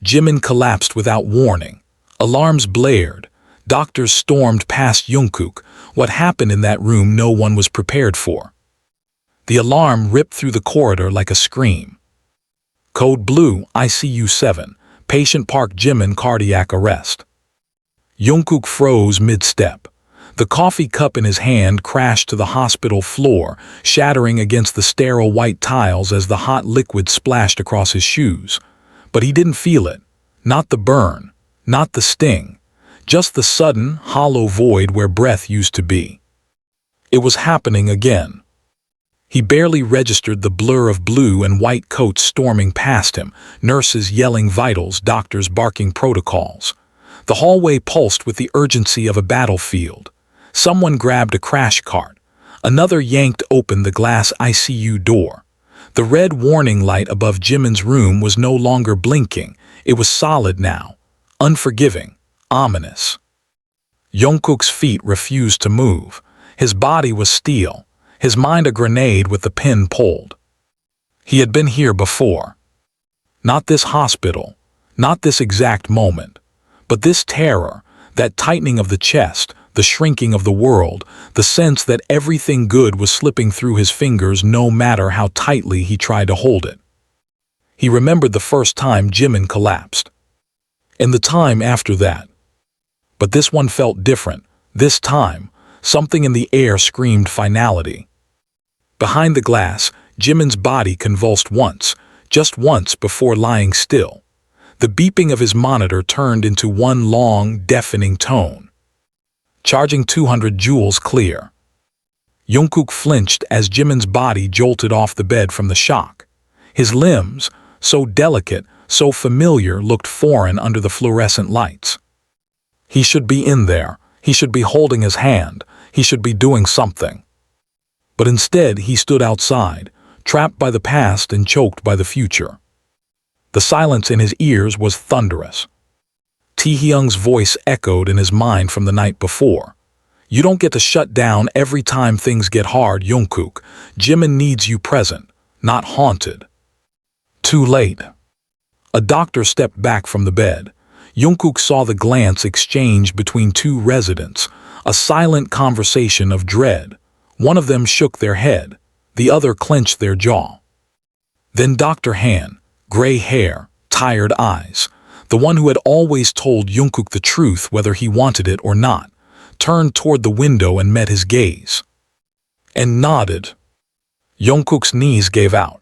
Jimin collapsed without warning. Alarms blared. Doctors stormed past Jungkook. What happened in that room no one was prepared for. The alarm ripped through the corridor like a scream. Code Blue, ICU 7. Patient Park Jimin cardiac arrest. Jungkook froze mid-step. The coffee cup in his hand crashed to the hospital floor, shattering against the sterile white tiles as the hot liquid splashed across his shoes. But he didn't feel it. Not the burn. Not the sting. Just the sudden, hollow void where breath used to be. It was happening again. He barely registered the blur of blue and white coats storming past him, nurses yelling vitals, doctors barking protocols. The hallway pulsed with the urgency of a battlefield. Someone grabbed a crash cart. Another yanked open the glass ICU door. The red warning light above Jimin's room was no longer blinking. It was solid now, unforgiving, ominous. Jungkook's feet refused to move. His body was steel, his mind a grenade with the pin pulled. He had been here before. Not this hospital, not this exact moment, but this terror, that tightening of the chest, the shrinking of the world, the sense that everything good was slipping through his fingers no matter how tightly he tried to hold it. He remembered the first time Jimin collapsed. And the time after that. But this one felt different. This time, something in the air screamed finality. Behind the glass, Jimin's body convulsed once, just once before lying still. The beeping of his monitor turned into one long, deafening tone. Charging 200 joules clear. Jungkook flinched as Jimin's body jolted off the bed from the shock. His limbs, so delicate, so familiar, looked foreign under the fluorescent lights. He should be in there. He should be holding his hand. He should be doing something. But instead he stood outside, trapped by the past and choked by the future. The silence in his ears was thunderous. Taehyung's voice echoed in his mind from the night before. You don't get to shut down every time things get hard, Jungkook. Jimin needs you present, not haunted. Too late. A doctor stepped back from the bed. Jungkook saw the glance exchanged between two residents, a silent conversation of dread. One of them shook their head, the other clenched their jaw. Then Dr. Han, gray hair, tired eyes, the one who had always told Jungkook the truth whether he wanted it or not, turned toward the window and met his gaze. And nodded. Jungkook's knees gave out.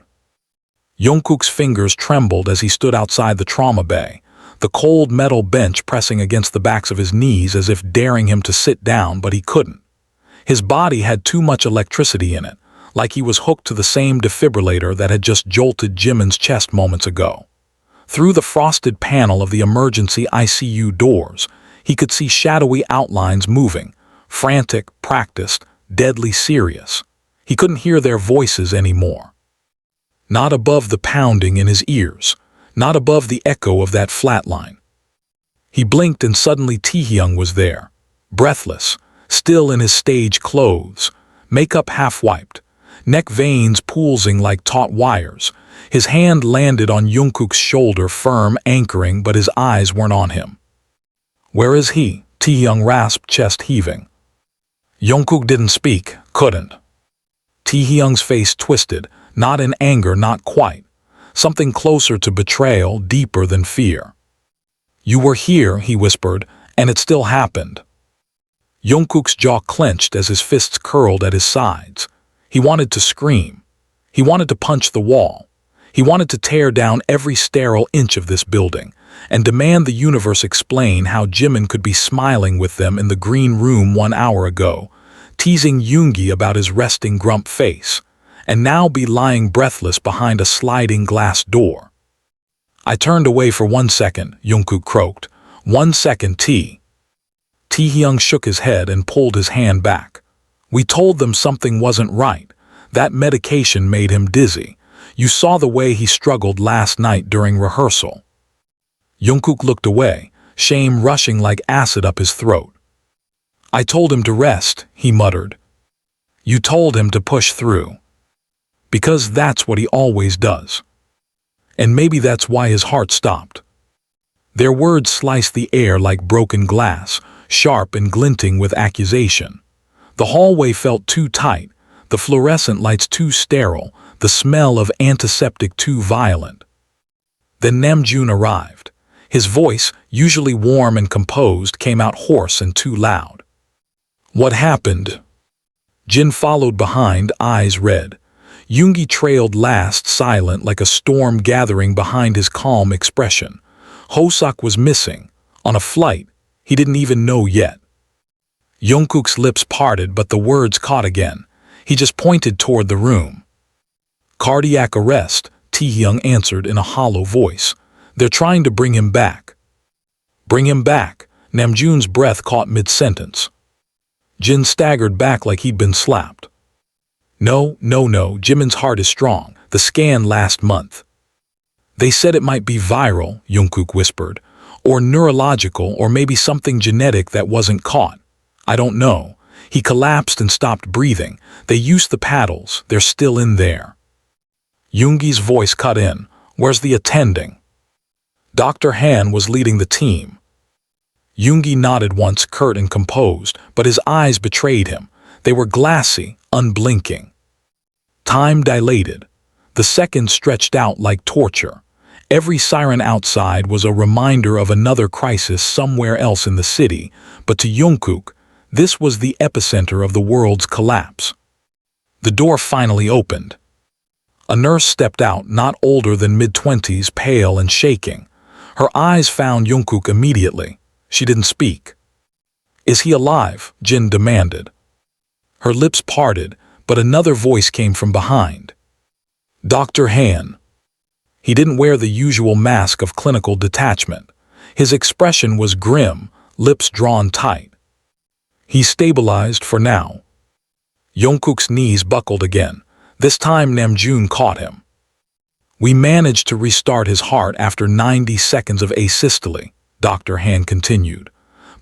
Jungkook's fingers trembled as he stood outside the trauma bay, the cold metal bench pressing against the backs of his knees as if daring him to sit down, but he couldn't. His body had too much electricity in it, like he was hooked to the same defibrillator that had just jolted Jimin's chest moments ago. Through the frosted panel of the emergency ICU doors, he could see shadowy outlines moving, frantic, practiced, deadly serious. He couldn't hear their voices anymore. Not above the pounding in his ears, not above the echo of that flatline. He blinked and suddenly Taehyung was there, breathless, still in his stage clothes, makeup half-wiped, neck veins pulsing like taut wires. His hand landed on Jungkook's shoulder, firm, anchoring, but his eyes weren't on him. Where is he? Taehyung rasped, chest heaving. Jungkook didn't speak, couldn't. Taehyung's face twisted, not in anger, not quite. Something closer to betrayal, deeper than fear. You were here, he whispered, and it still happened. Jungkook's jaw clenched as his fists curled at his sides. He wanted to scream. He wanted to punch the wall. He wanted to tear down every sterile inch of this building and demand the universe explain how Jimin could be smiling with them in the green room 1 hour ago, teasing Yoongi about his resting grump face, and now be lying breathless behind a sliding glass door. I turned away for 1 second, Jungkook croaked. 1 second, Taehyung shook his head and pulled his hand back. We told them something wasn't right. That medication made him dizzy. You saw the way he struggled last night during rehearsal. Jungkook looked away, shame rushing like acid up his throat. I told him to rest, he muttered. You told him to push through. Because that's what he always does. And maybe that's why his heart stopped. Their words sliced the air like broken glass, sharp and glinting with accusation. The hallway felt too tight, the fluorescent lights too sterile, the smell of antiseptic too violent. Then Namjoon arrived. His voice, usually warm and composed, came out hoarse and too loud. "What happened?" Jin followed behind, eyes red. Yoongi trailed last, silent like a storm gathering behind his calm expression. Hoseok was missing, on a flight he didn't even know yet. Jungkook's lips parted, but the words caught again. He just pointed toward the room. "Cardiac arrest," Taehyung answered in a hollow voice. "They're trying to bring him back." "Bring him back?" Namjoon's breath caught mid-sentence. Jin staggered back like he'd been slapped. No, Jimin's heart is strong. The scan last month. "They said it might be viral," Jungkook whispered, "or neurological, or maybe something genetic that wasn't caught. I don't know. He collapsed and stopped breathing. They used the paddles. They're still in there." Yoongi's voice cut in. "Where's the attending?" Dr. Han was leading the team. Yoongi nodded once, curt and composed, but his eyes betrayed him. They were glassy, unblinking. Time dilated. The seconds stretched out like torture. Every siren outside was a reminder of another crisis somewhere else in the city, but to Jungkook, this was the epicenter of the world's collapse. The door finally opened. A nurse stepped out, not older than mid-20s, pale and shaking. Her eyes found Jungkook immediately. She didn't speak. "Is he alive?" Jin demanded. Her lips parted, but another voice came from behind. "Dr. Han." He didn't wear the usual mask of clinical detachment. His expression was grim, lips drawn tight. "He's stabilized for now." Jungkook's knees buckled again. This time Namjoon caught him. "We managed to restart his heart after 90 seconds of asystole," Dr. Han continued.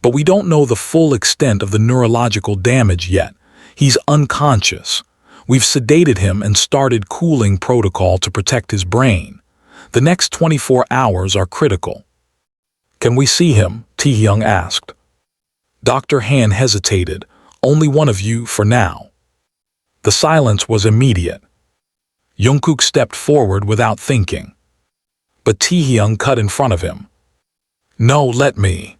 "But we don't know the full extent of the neurological damage yet. He's unconscious. We've sedated him and started cooling protocol to protect his brain. The next 24 hours are critical." "Can we see him?" Taehyung asked. Dr. Han hesitated. "Only one of you for now." The silence was immediate. Jungkook stepped forward without thinking. But Taehyung cut in front of him. "No, let me."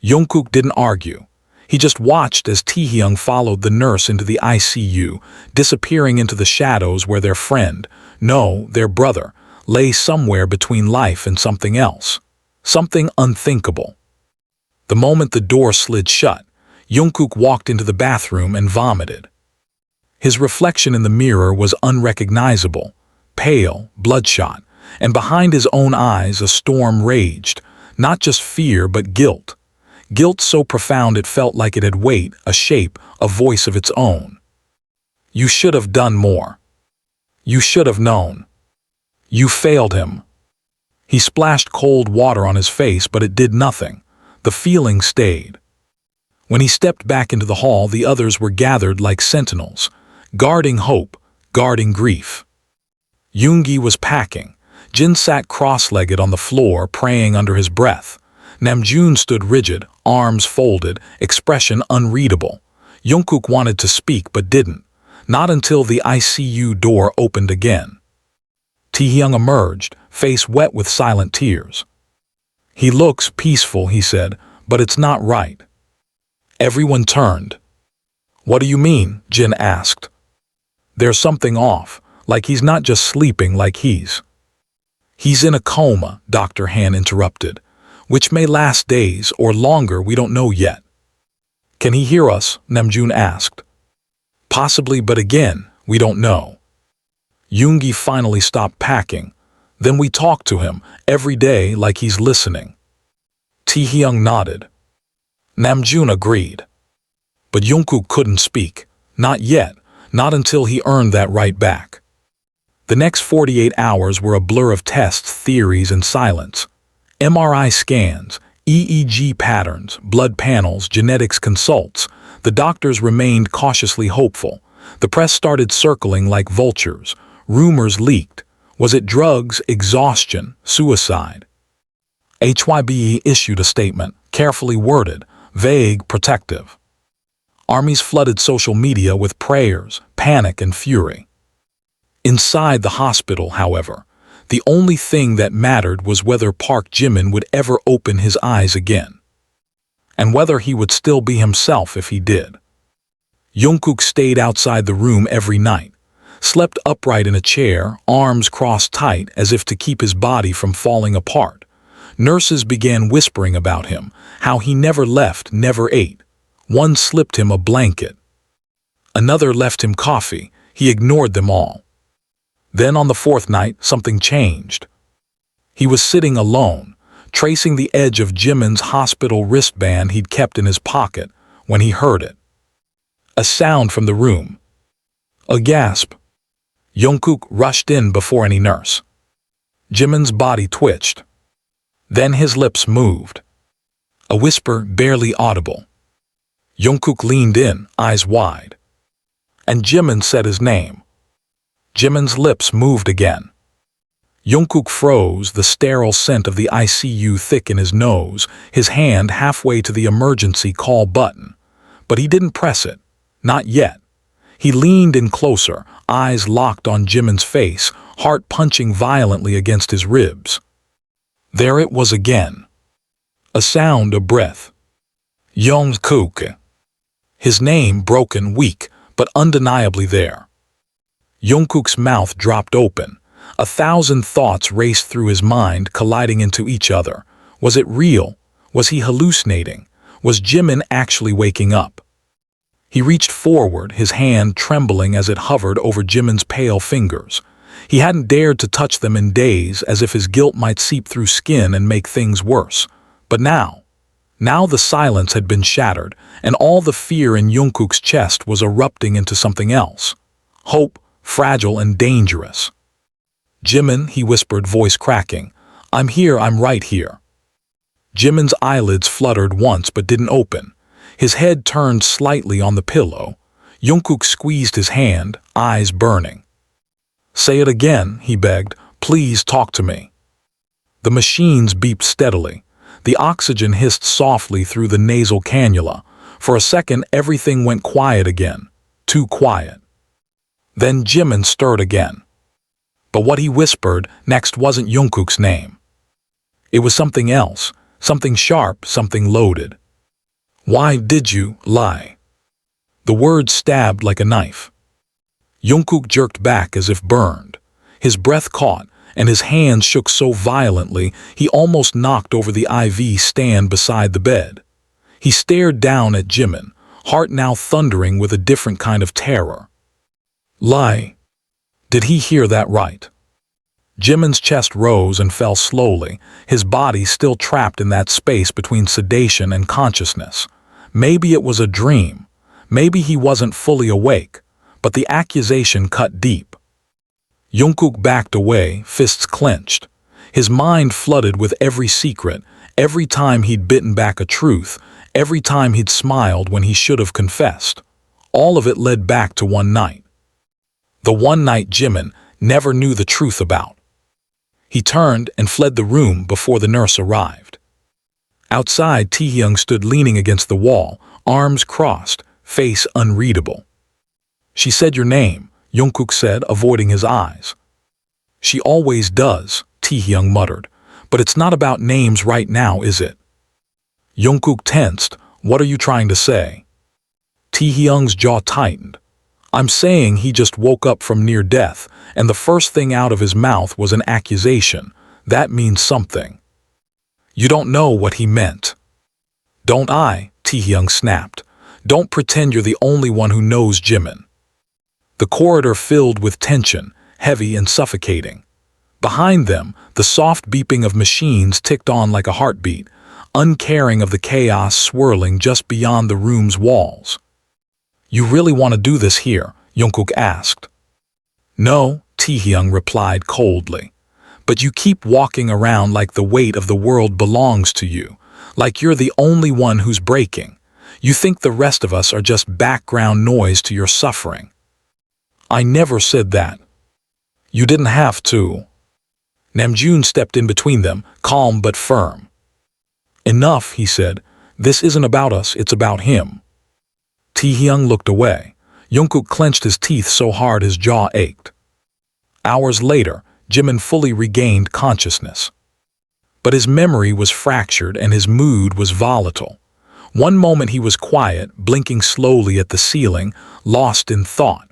Jungkook didn't argue. He just watched as Taehyung followed the nurse into the ICU, disappearing into the shadows where their friend, no, their brother, lay somewhere between life and something else. Something unthinkable. The moment the door slid shut, Jungkook walked into the bathroom and vomited. His reflection in the mirror was unrecognizable, pale, bloodshot, and behind his own eyes a storm raged, not just fear but guilt. Guilt so profound it felt like it had weight, a shape, a voice of its own. "You should have done more. You should have known. You failed him." He splashed cold water on his face, but it did nothing. The feeling stayed. When he stepped back into the hall, the others were gathered like sentinels, guarding hope, guarding grief. Yoongi was packing. Jin sat cross-legged on the floor, praying under his breath. Namjoon stood rigid, arms folded, expression unreadable. Jungkook wanted to speak but didn't, not until the ICU door opened again. Taehyung emerged, face wet with silent tears. "He looks peaceful," he said, "but it's not right." Everyone turned. "What do you mean?" Jin asked. "There's something off, like he's not just sleeping, like he's in a coma," Dr. Han interrupted, "which may last days or longer, we don't know yet." "Can he hear us?" Namjoon asked. "Possibly, but again, we don't know." Yoongi finally stopped packing. "Then we talk to him every day like he's listening." Taehyung nodded. Namjoon agreed. But Jungkook couldn't speak. Not yet, not until he earned that right back. The next 48 hours were a blur of tests, theories, and silence. MRI scans, EEG patterns, blood panels, genetics consults. The doctors remained cautiously hopeful. The press started circling like vultures. Rumors leaked. Was it drugs, exhaustion, suicide? HYBE issued a statement, carefully worded, vague, protective. Armies flooded social media with prayers, panic, and fury. Inside the hospital, however, the only thing that mattered was whether Park Jimin would ever open his eyes again, and whether he would still be himself if he did. Jungkook stayed outside the room every night, slept upright in a chair, arms crossed tight as if to keep his body from falling apart. Nurses began whispering about him, how he never left, never ate. One slipped him a blanket. Another left him coffee. He ignored them all. Then on the fourth night, something changed. He was sitting alone, tracing the edge of Jimin's hospital wristband he'd kept in his pocket, when he heard it. A sound from the room. A gasp. Jungkook rushed in before any nurse. Jimin's body twitched. Then his lips moved. A whisper barely audible. Jungkook leaned in, eyes wide. And Jimin said his name. Jimin's lips moved again. Jungkook froze, the sterile scent of the ICU thick in his nose, his hand halfway to the emergency call button. But he didn't press it. Not yet. He leaned in closer, eyes locked on Jimin's face, heart punching violently against his ribs. There it was again. A sound, a breath. Jungkook. His name broken, weak, but undeniably there. Jungkook's mouth dropped open. 1,000 thoughts raced through his mind, colliding into each other. Was it real? Was he hallucinating? Was Jimin actually waking up? He reached forward, his hand trembling as it hovered over Jimin's pale fingers. He hadn't dared to touch them in days, as if his guilt might seep through skin and make things worse. But now the silence had been shattered, and all the fear in Jungkook's chest was erupting into something else. Hope, fragile and dangerous. Jimin, he whispered, voice cracking. I'm here, I'm right here. Jimin's eyelids fluttered once but didn't open. His head turned slightly on the pillow. Jungkook squeezed his hand, eyes burning. Say it again, he begged. Please talk to me. The machines beeped steadily. The oxygen hissed softly through the nasal cannula. For a second, everything went quiet again. Too quiet. Then Jimin stirred again. But what he whispered next wasn't Jungkook's name. It was something else, something sharp, something loaded. Why did you lie? The word stabbed like a knife. Jungkook jerked back as if burned. His breath caught, and his hands shook so violently he almost knocked over the IV stand beside the bed. He stared down at Jimin, heart now thundering with a different kind of terror. Lie. Did he hear that right? Jimin's chest rose and fell slowly, his body still trapped in that space between sedation and consciousness. Maybe it was a dream. Maybe he wasn't fully awake. But the accusation cut deep. Jungkook backed away, fists clenched. His mind flooded with every secret, every time he'd bitten back a truth, every time he'd smiled when he should have confessed. All of it led back to one night. The one night Jimin never knew the truth about. He turned and fled the room before the nurse arrived. Outside, Taehyung stood leaning against the wall, arms crossed, face unreadable. She said your name, Jungkook said, avoiding his eyes. She always does, Taehyung muttered. But it's not about names right now, is it? Jungkook tensed. What are you trying to say? Taehyung's jaw tightened. I'm saying he just woke up from near death, and the first thing out of his mouth was an accusation. That means something. You don't know what he meant. Don't I? Taehyung snapped. Don't pretend you're the only one who knows Jimin. The corridor filled with tension, heavy and suffocating. Behind them, the soft beeping of machines ticked on like a heartbeat, uncaring of the chaos swirling just beyond the room's walls. You really want to do this here? Jungkook asked. No, Taehyung replied coldly. But you keep walking around like the weight of the world belongs to you, like you're the only one who's breaking. You think the rest of us are just background noise to your suffering. I never said that. You didn't have to. Namjoon stepped in between them, calm but firm. Enough, he said. This isn't about us, it's about him. Taehyung looked away. Jungkook clenched his teeth so hard his jaw ached. Hours later, Jimin fully regained consciousness. But his memory was fractured and his mood was volatile. One moment he was quiet, blinking slowly at the ceiling, lost in thought.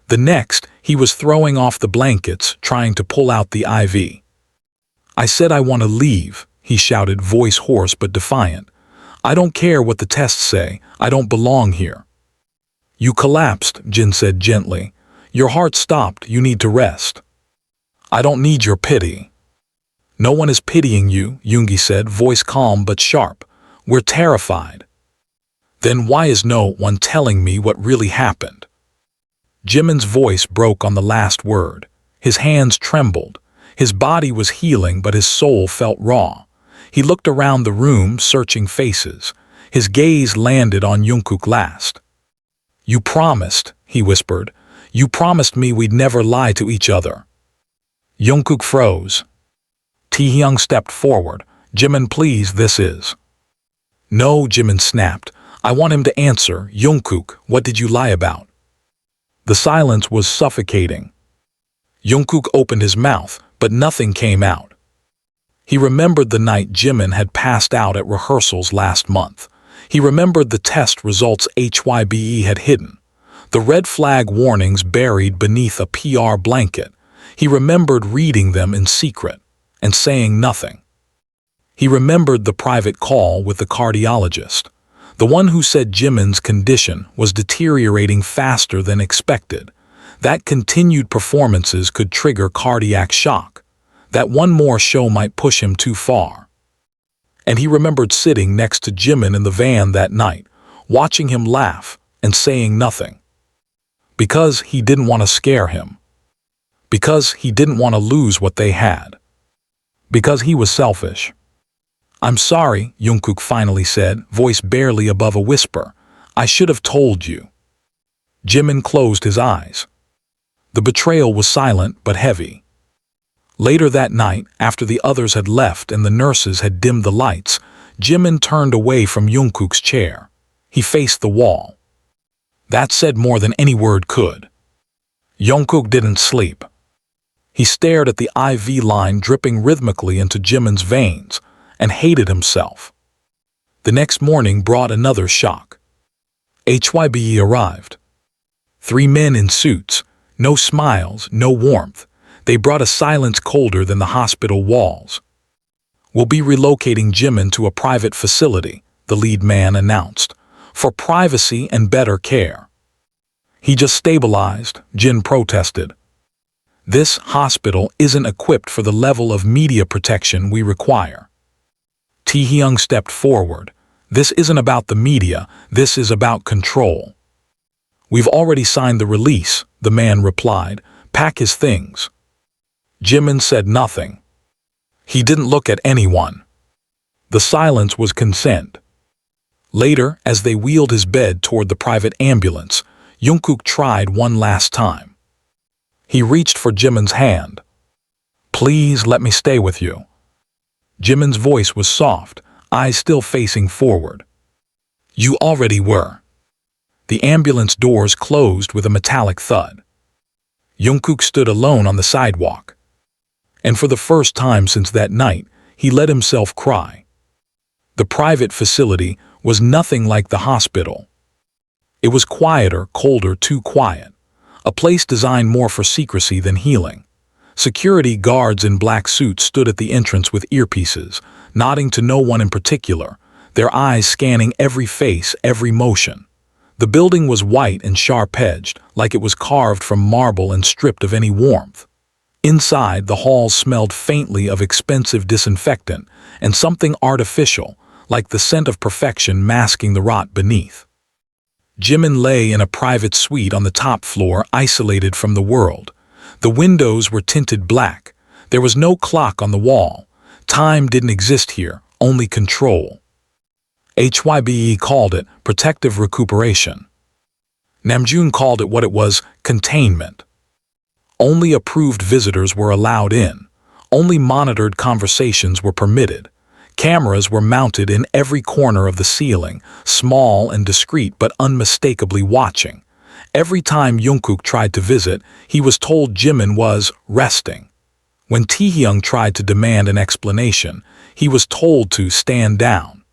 The next, he was throwing off the blankets, trying to pull out the IV. I said I want to leave, he shouted, voice hoarse but defiant. I don't care what the tests say, I don't belong here. You collapsed, Jin said gently. Your heart stopped, you need to rest. I don't need your pity. No one is pitying you, Yoongi said, voice calm but sharp. We're terrified. Then why is no one telling me what really happened? Jimin's voice broke on the last word. His hands trembled. His body was healing, but his soul felt raw. He looked around the room, searching faces. His gaze landed on Jungkook last. You promised, he whispered. You promised me we'd never lie to each other. Jungkook froze. Taehyung stepped forward. Jimin, please, this is. No, Jimin snapped. I want him to answer. Jungkook, what did you lie about? The silence was suffocating. Jungkook opened his mouth, but nothing came out. He remembered the night Jimin had passed out at rehearsals last month. He remembered the test results HYBE had hidden, the red flag warnings buried beneath a PR blanket. He remembered reading them in secret and saying nothing. He remembered the private call with the cardiologist, the one who said Jimin's condition was deteriorating faster than expected, that continued performances could trigger cardiac shock, that one more show might push him too far. And he remembered sitting next to Jimin in the van that night, watching him laugh and saying nothing. Because he didn't want to scare him. Because he didn't want to lose what they had. Because he was selfish. I'm sorry, Jungkook finally said, voice barely above a whisper. I should have told you. Jimin closed his eyes. The betrayal was silent but heavy. Later that night, after the others had left and the nurses had dimmed the lights, Jimin turned away from Jungkook's chair. He faced the wall. That said more than any word could. Jungkook didn't sleep. He stared at the IV line dripping rhythmically into Jimin's veins and hated himself. The next morning brought another shock. HYBE arrived. 3 men in suits, no smiles, no warmth. They brought a silence colder than the hospital walls. We'll be relocating Jimin to a private facility, the lead man announced, for privacy and better care. He just stabilized, Jin protested. This hospital isn't equipped for the level of media protection we require. Taehyung stepped forward. This isn't about the media, this is about control. We've already signed the release, the man replied. Pack his things. Jimin said nothing. He didn't look at anyone. The silence was consent. Later, as they wheeled his bed toward the private ambulance, Jungkook tried one last time. He reached for Jimin's hand. Please let me stay with you. Jimin's voice was soft, eyes still facing forward. You already were. The ambulance doors closed with a metallic thud. Jungkook stood alone on the sidewalk. And for the first time since that night, he let himself cry. The private facility was nothing like the hospital. It was quieter, colder, too quiet. A place designed more for secrecy than healing. Security guards in black suits stood at the entrance with earpieces, nodding to no one in particular, their eyes scanning every face, every motion. The building was white and sharp-edged, like it was carved from marble and stripped of any warmth. Inside, the halls smelled faintly of expensive disinfectant and something artificial, like the scent of perfection masking the rot beneath. Jimin lay in a private suite on the top floor, isolated from the world. The windows were tinted black. There was no clock on the wall. Time didn't exist here, only control. HYBE called it protective recuperation. Namjoon called it what it was, containment. Only approved visitors were allowed in. Only monitored conversations were permitted. Cameras were mounted in every corner of the ceiling, small and discreet but unmistakably watching. Every time Jungkook tried to visit, he was told Jimin was resting. When Taehyung tried to demand an explanation, he was told to stand down.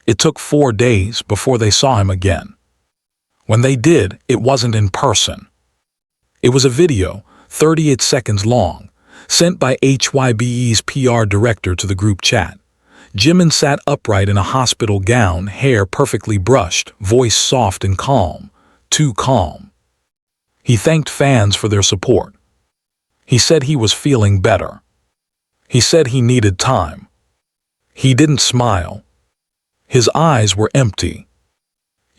It took 4 days before they saw him again. When they did, it wasn't in person. It was a video, 38 seconds long, sent by HYBE's PR director to the group chat. Jimin sat upright in a hospital gown, hair perfectly brushed, voice soft and calm. Too calm. He thanked fans for their support. He said he was feeling better. He said he needed time. He didn't smile. His eyes were empty.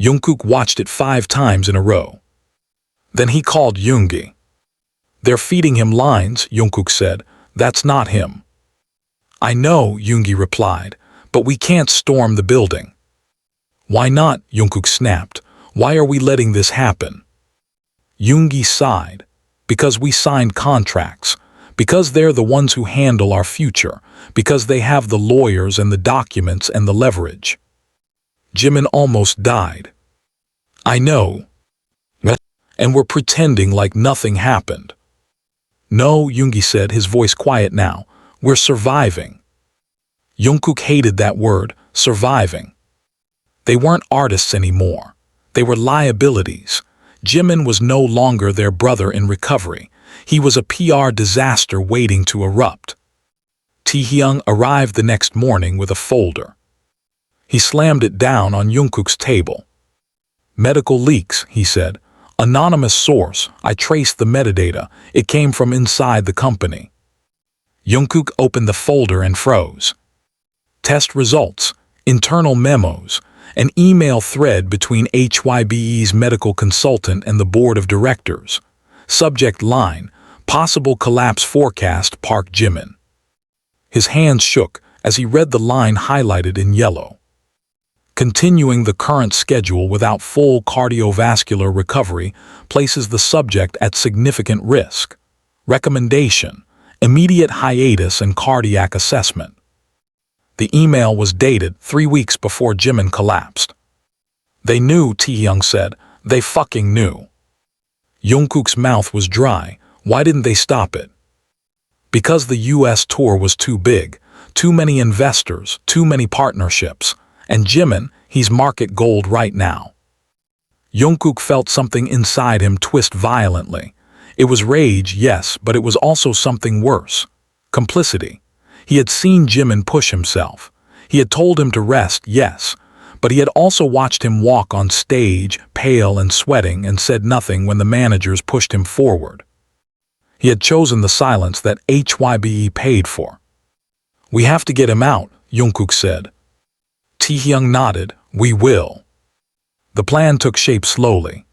Jungkook watched it 5 times in a row. Then he called Yoongi. "They're feeding him lines," Jungkook said. "That's not him." "I know," Yoongi replied, "but we can't storm the building." "Why not?" Jungkook snapped. "Why are we letting this happen?" Yoongi sighed. "Because we signed contracts. Because they're the ones who handle our future. Because they have the lawyers and the documents and the leverage." Jimin almost died. "I know. And we're pretending like nothing happened." "No," Yoongi said, his voice quiet now. "We're surviving." Jungkook hated that word, surviving. They weren't artists anymore. They were liabilities. Jimin was no longer their brother in recovery. He was a PR disaster waiting to erupt. Taehyung arrived the next morning with a folder. He slammed it down on Jungkook's table. "Medical leaks," he said. "Anonymous source. I traced the metadata. It came from inside the company." Jungkook opened the folder and froze. Test results, internal memos, an email thread between HYBE's medical consultant and the board of directors. Subject line, possible collapse forecast, Park Jimin. His hands shook as he read the line highlighted in yellow. Continuing the current schedule without full cardiovascular recovery places the subject at significant risk. Recommendation, immediate hiatus and cardiac assessment. The email was dated 3 weeks before Jimin collapsed. "They knew," Taehyung said. "They fucking knew." Jungkook's mouth was dry. Why didn't they stop it? Because the US tour was too big, too many investors, too many partnerships. And Jimin, he's market gold right now. Jungkook felt something inside him twist violently. It was rage, yes, but it was also something worse. Complicity. He had seen Jimin push himself. He had told him to rest, yes, but he had also watched him walk on stage, pale and sweating, and said nothing when the managers pushed him forward. He had chosen the silence that HYBE paid for. "We have to get him out," Jungkook said. Taehyung nodded. "We will." The plan took shape slowly.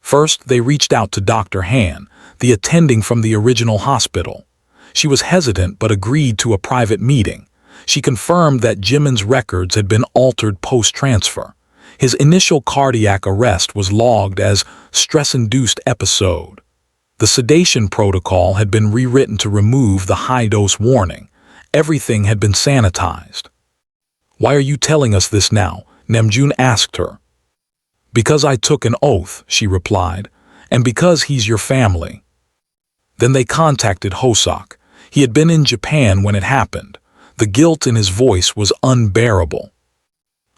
First, they reached out to Dr. Han, the attending from the original hospital. She was hesitant but agreed to a private meeting. She confirmed that Jimin's records had been altered post-transfer. His initial cardiac arrest was logged as stress-induced episode. The sedation protocol had been rewritten to remove the high-dose warning. Everything had been sanitized. "Why are you telling us this now?" Namjoon asked her. "Because I took an oath," she replied, "and because he's your family." Then they contacted Hoseok. He had been in Japan when it happened. The guilt in his voice was unbearable.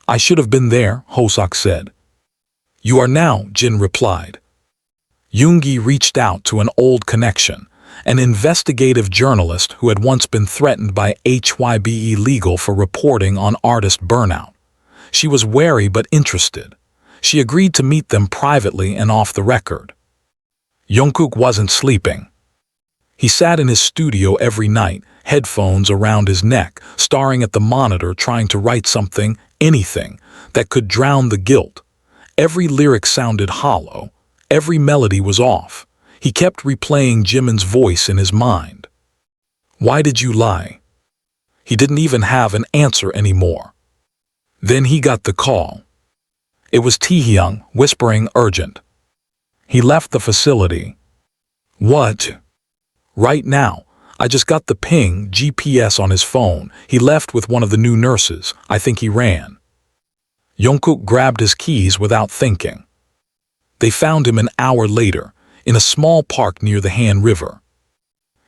"I should have been there," Hoseok said. "You are now," Jin replied. Yoongi reached out to an old connection, an investigative journalist who had once been threatened by HYBE Legal for reporting on artist burnout. She was wary but interested. She agreed to meet them privately and off the record. Jungkook wasn't sleeping. He sat in his studio every night, headphones around his neck, staring at the monitor, trying to write something, anything, that could drown the guilt. Every lyric sounded hollow. Every melody was off. He kept replaying Jimin's voice in his mind. "Why did you lie?" He didn't even have an answer anymore. Then he got the call. It was Taehyung, whispering urgent. He left the facility. "What?" "Right now. I just got the ping GPS on his phone. He left with one of the new nurses. I think he ran. Jungkook grabbed his keys without thinking. They found him an hour later, in a small park near the Han River.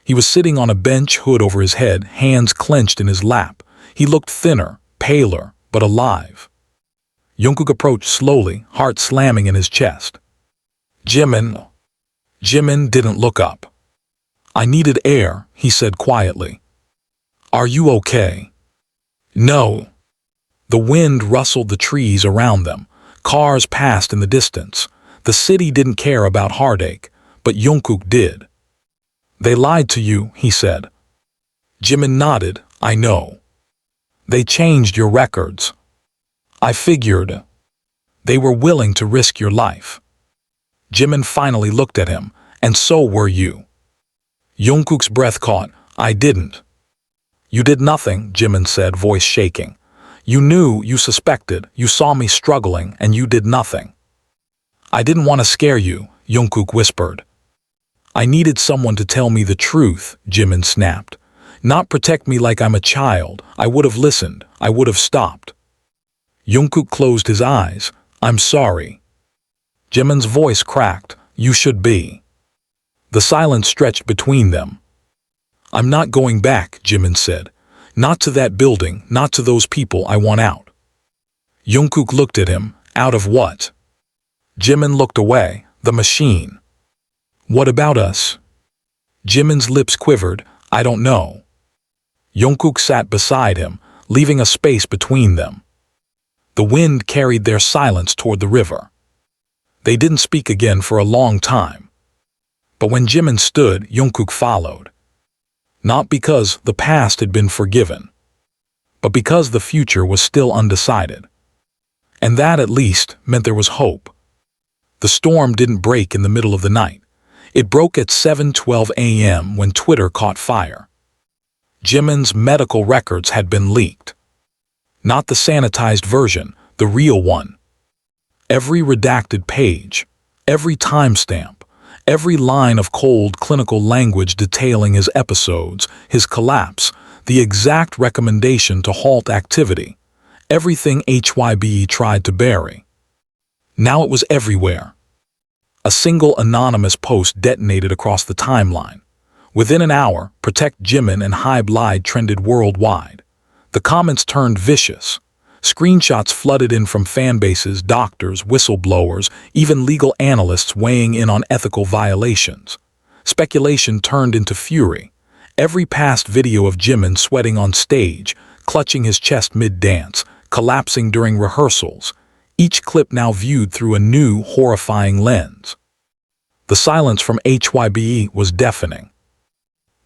He was sitting on a bench, hood over his head, hands clenched in his lap. He looked thinner, paler, but alive. Jungkook approached slowly, heart slamming in his chest. Jimin. Jimin didn't look up. I needed air, he said quietly. Are you okay? No. The wind rustled the trees around them. Cars passed in the distance. The city didn't care about heartache, but Jungkook did. They lied to you, he said. Jimin nodded. I know. They changed your records. I figured. They were willing to risk your life. Jimin finally looked at him, and so were you. Jungkook's breath caught. I didn't. You did nothing, Jimin said, voice shaking. You knew, you suspected, you saw me struggling, and you did nothing. I didn't want to scare you, Jungkook whispered. I needed someone to tell me the truth, Jimin snapped. Not protect me like I'm a child. I would have listened. I would have stopped. Jungkook closed his eyes. I'm sorry. Jimin's voice cracked. You should be. The silence stretched between them. I'm not going back, Jimin said. Not to that building, not to those people. I want out. Jungkook looked at him. Out of what? Jimin looked away. The machine. What about us? Jimin's lips quivered. I don't know. Jungkook sat beside him, leaving a space between them. The wind carried their silence toward the river. They didn't speak again for a long time. But when Jimin stood, Jungkook followed. Not because the past had been forgiven, but because the future was still undecided. And that, at least, meant there was hope. The storm didn't break in the middle of the night. It broke at 7:12 a.m. when Twitter caught fire. Jimin's medical records had been leaked. Not the sanitized version, the real one. Every redacted page, every timestamp, every line of cold clinical language detailing his episodes, his collapse, the exact recommendation to halt activity, everything HYBE tried to bury. Now it was everywhere. A single anonymous post detonated across the timeline. Within an hour, Protect Jimin and Hybe trended worldwide. The comments turned vicious. Screenshots flooded in from fanbases, doctors, whistleblowers, even legal analysts weighing in on ethical violations. Speculation turned into fury. Every past video of Jimin sweating on stage, clutching his chest mid-dance, collapsing during rehearsals, each clip now viewed through a new, horrifying lens. The silence from HYBE was deafening.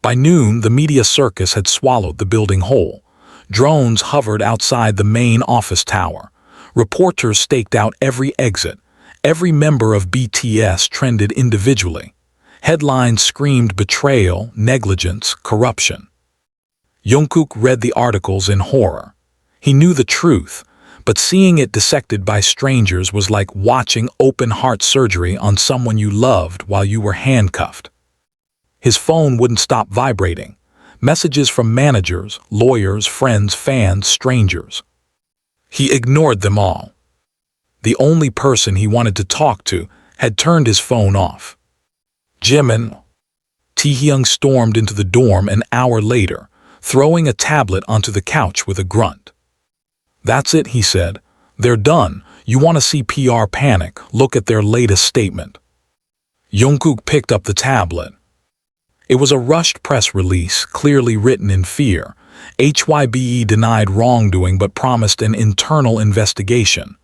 By noon, the media circus had swallowed the building whole. Drones hovered outside the main office tower. Reporters staked out every exit. Every member of BTS trended individually. Headlines screamed betrayal, negligence, corruption. Jungkook read the articles in horror. He knew the truth, but seeing it dissected by strangers was like watching open-heart surgery on someone you loved while you were handcuffed. His phone wouldn't stop vibrating. Messages from managers, lawyers, friends, fans, strangers. He ignored them all. The only person he wanted to talk to had turned his phone off. Jimin. Taehyung stormed into the dorm an hour later, throwing a tablet onto the couch with a grunt. That's it, he said. They're done. You want to see PR panic? Look at their latest statement. Jungkook picked up the tablet. It was a rushed press release, clearly written in fear. HYBE denied wrongdoing but promised an internal investigation.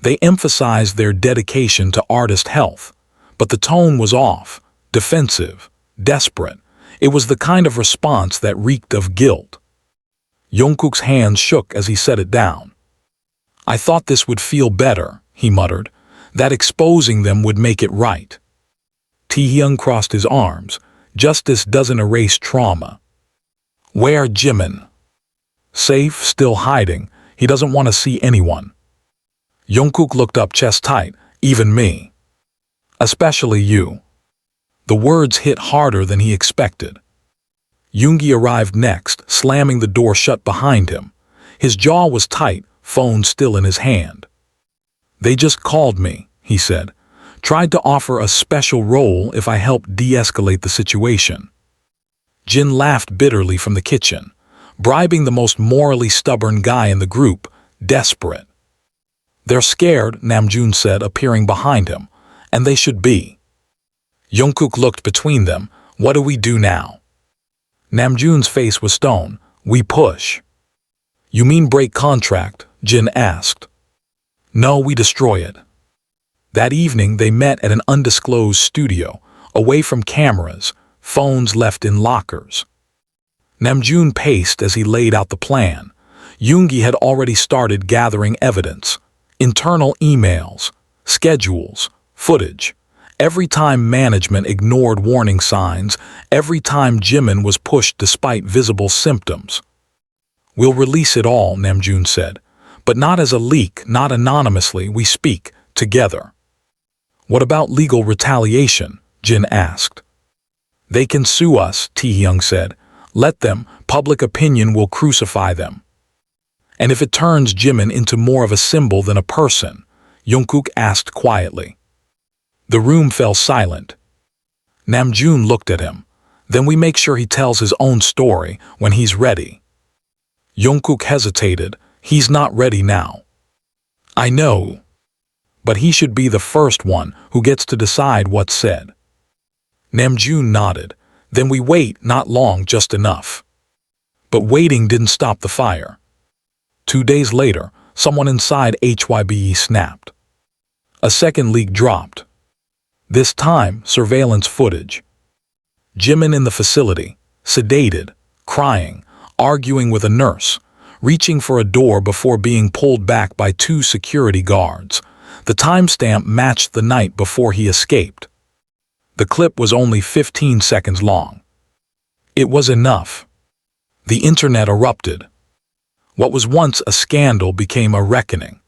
They emphasized their dedication to artist health, but the tone was off, defensive, desperate. It was the kind of response that reeked of guilt. Jungkook's hands shook as he set it down. I thought this would feel better, he muttered, that exposing them would make it right. Taehyung crossed his arms. Justice doesn't erase trauma. Where Jimin? Safe, still hiding. He doesn't want to see anyone. Jungkook looked up chest tight. Even me. Especially you. The words hit harder than he expected. Yoongi arrived next, slamming the door shut behind him. His jaw was tight, phone still in his hand. "They just called me," he said. "Tried to offer a special role if I helped de-escalate the situation." Jin laughed bitterly from the kitchen, bribing the most morally stubborn guy in the group, desperate. "They're scared," Namjoon said, appearing behind him, "and they should be." Jungkook looked between them. "What do we do now?" Namjoon's face was stone. "We push." "You mean break contract?" Jin asked. "No, we destroy it." That evening they met at an undisclosed studio, away from cameras, phones left in lockers. Namjoon paced as he laid out the plan. Yoongi had already started gathering evidence. Internal emails, schedules, footage. Every time management ignored warning signs, every time Jimin was pushed despite visible symptoms. "We'll release it all," Namjoon said. "But not as a leak, not anonymously, we speak, together." "What about legal retaliation?" Jin asked. "They can sue us," Taehyung said. "Let them, public opinion will crucify them." "And if it turns Jimin into more of a symbol than a person?" Jungkook asked quietly. The room fell silent. Namjoon looked at him. "Then we make sure he tells his own story when he's ready." Jungkook hesitated. "He's not ready now." "I know. But he should be the first one who gets to decide what's said." Namjoon nodded. "Then we wait, not long, just enough." But waiting didn't stop the fire. 2 days later, someone inside HYBE snapped. A second leak dropped. This time, surveillance footage. Jimin in the facility, sedated, crying, arguing with a nurse, reaching for a door before being pulled back by 2 security guards. The timestamp matched the night before he escaped. The clip was only 15 seconds long. It was enough. The internet erupted. What was once a scandal became a reckoning.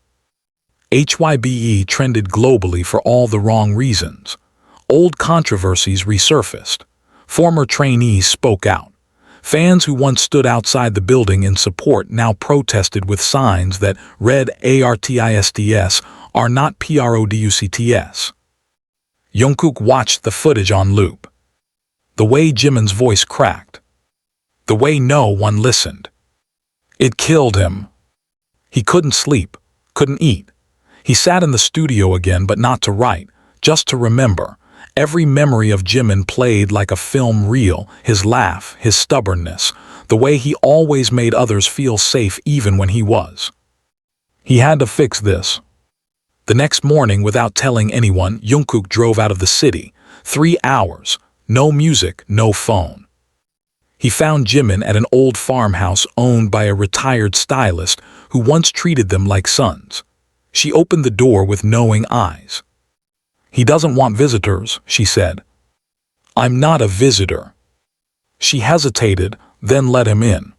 HYBE trended globally for all the wrong reasons. Old controversies resurfaced. Former trainees spoke out. Fans who once stood outside the building in support now protested with signs that read ARTISTS are not PRODUCTS. Jungkook watched the footage on loop. The way Jimin's voice cracked. The way no one listened. It killed him. He couldn't sleep, couldn't eat. He sat in the studio again, but not to write, just to remember. Every memory of Jimin played like a film reel, his laugh, his stubbornness, the way he always made others feel safe even when he was. He had to fix this. The next morning, without telling anyone, Jungkook drove out of the city. 3 hours, no music, no phone. He found Jimin at an old farmhouse owned by a retired stylist who once treated them like sons. She opened the door with knowing eyes. "He doesn't want visitors," she said. "I'm not a visitor." She hesitated, then let him in.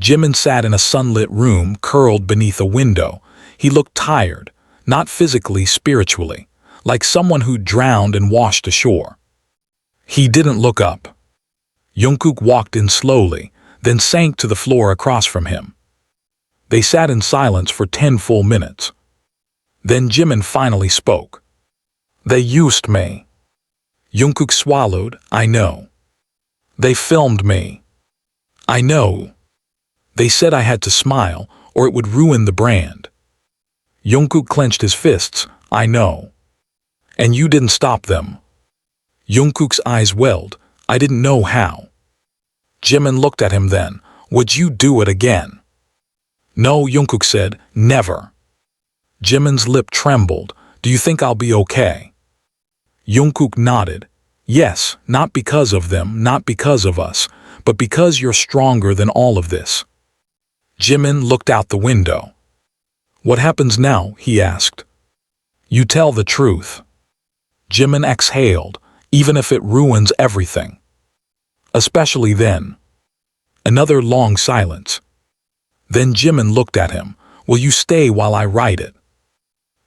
Jimin sat in a sunlit room, curled beneath a window. He looked tired, not physically, spiritually, like someone who drowned and washed ashore. He didn't look up. Jungkook walked in slowly, then sank to the floor across from him. They sat in silence for 10 full minutes. Then Jimin finally spoke. "They used me." Jungkook swallowed. "I know." "They filmed me." "I know." "They said I had to smile, or it would ruin the brand." Jungkook clenched his fists. "I know." "And you didn't stop them." Jungkook's eyes welled. "I didn't know how." Jimin looked at him then. "Would you do it again?" "No," Jungkook said. "Never." Jimin's lip trembled. "Do you think I'll be okay?" Jungkook nodded. "Yes, not because of them, not because of us, but because you're stronger than all of this." Jimin looked out the window. "What happens now?" he asked. "You tell the truth." Jimin exhaled. "Even if it ruins everything." "Especially then." Another long silence. Then Jimin looked at him. "Will you stay while I write it?"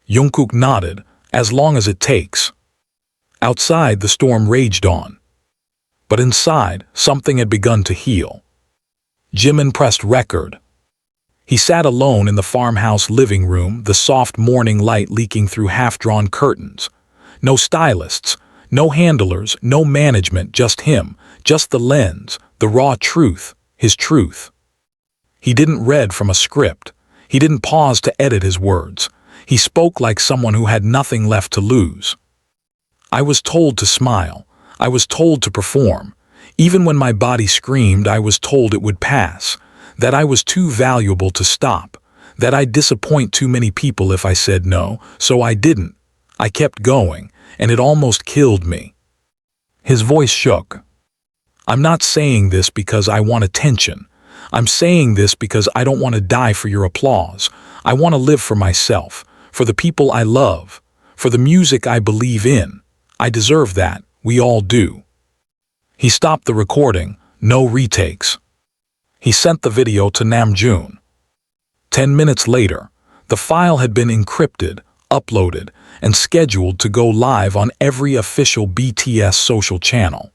Jungkook nodded. "As long as it takes." Outside, the storm raged on. But inside, something had begun to heal. Jimin pressed record. He sat alone in the farmhouse living room, the soft morning light leaking through half-drawn curtains. No stylists, no handlers, no management, just him, just the lens, the raw truth, his truth. He didn't read from a script. He didn't pause to edit his words. He spoke like someone who had nothing left to lose. I was told to smile. I was told to perform. Even when my body screamed, I was told it would pass, that I was too valuable to stop, that I'd disappoint too many people if I said no, so I didn't. I kept going, and it almost killed me. His voice shook. I'm not saying this because I want attention. I'm saying this because I don't want to die for your applause. I want to live for myself, for the people I love, for the music I believe in. I deserve that. We all do. He stopped the recording. No retakes. He sent the video to Namjoon. 10 minutes later, the file had been encrypted, uploaded, and scheduled to go live on every official BTS social channel.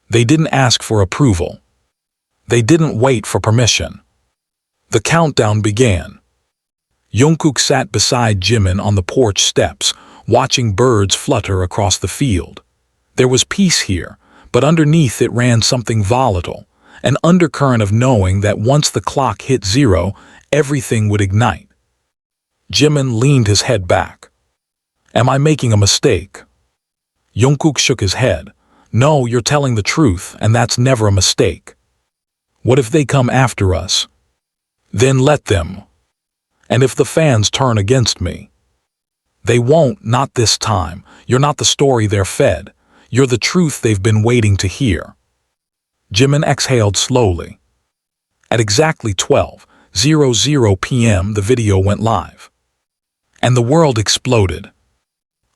They didn't ask for approval. They didn't wait for permission. The countdown began. Jungkook sat beside Jimin on the porch steps, watching birds flutter across the field. There was peace here, but underneath it ran something volatile, an undercurrent of knowing that once the clock hit 0, everything would ignite. Jimin leaned his head back. Am I making a mistake? Jungkook shook his head. No, you're telling the truth, and that's never a mistake. What if they come after us? Then let them. And if the fans turn against me? They won't, not this time. You're not the story they're fed. You're the truth they've been waiting to hear. Jimin exhaled slowly. At exactly 12:00 p.m. the video went live. And the world exploded.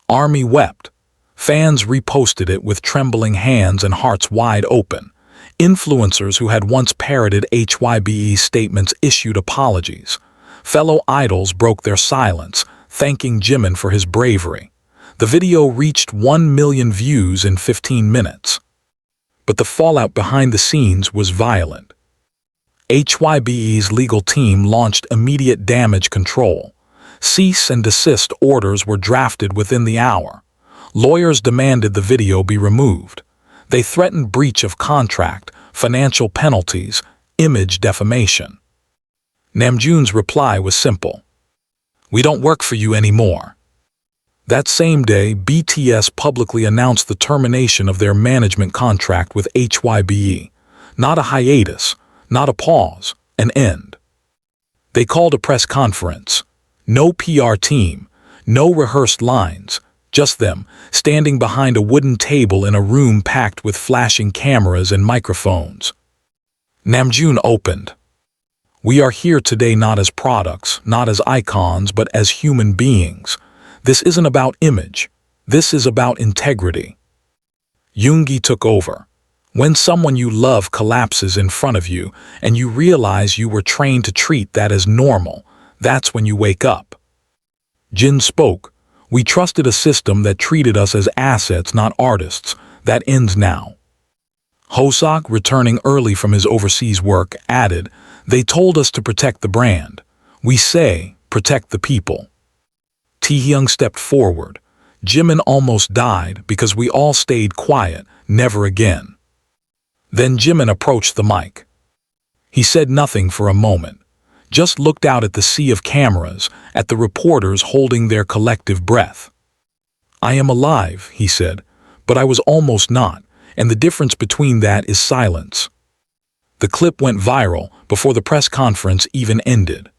Army wept. Fans reposted it with trembling hands and hearts wide open. Influencers who had once parroted HYBE's statements issued apologies. Fellow idols broke their silence, thanking Jimin for his bravery. The video reached 1 million views in 15 minutes. But the fallout behind the scenes was violent. HYBE's legal team launched immediate damage control. Cease and desist orders were drafted within the hour. Lawyers demanded the video be removed. They threatened breach of contract, financial penalties, image defamation. Namjoon's reply was simple. We don't work for you anymore. That same day, BTS publicly announced the termination of their management contract with HYBE. Not a hiatus, not a pause, an end. They called a press conference. No PR team, no rehearsed lines, just them, standing behind a wooden table in a room packed with flashing cameras and microphones. Namjoon opened. We are here today not as products, not as icons, but as human beings. This isn't about image. This is about integrity. Yoongi took over. When someone you love collapses in front of you and you realize you were trained to treat that as normal, that's when you wake up. Jin spoke. We trusted a system that treated us as assets, not artists. That ends now. Hoseok, returning early from his overseas work, added, They told us to protect the brand. We say, protect the people. Taehyung stepped forward. Jimin almost died because we all stayed quiet, never again. Then Jimin approached the mic. He said nothing for a moment, just looked out at the sea of cameras, at the reporters holding their collective breath. I am alive, he said, but I was almost not, and the difference between that is silence. The clip went viral before the press conference even ended.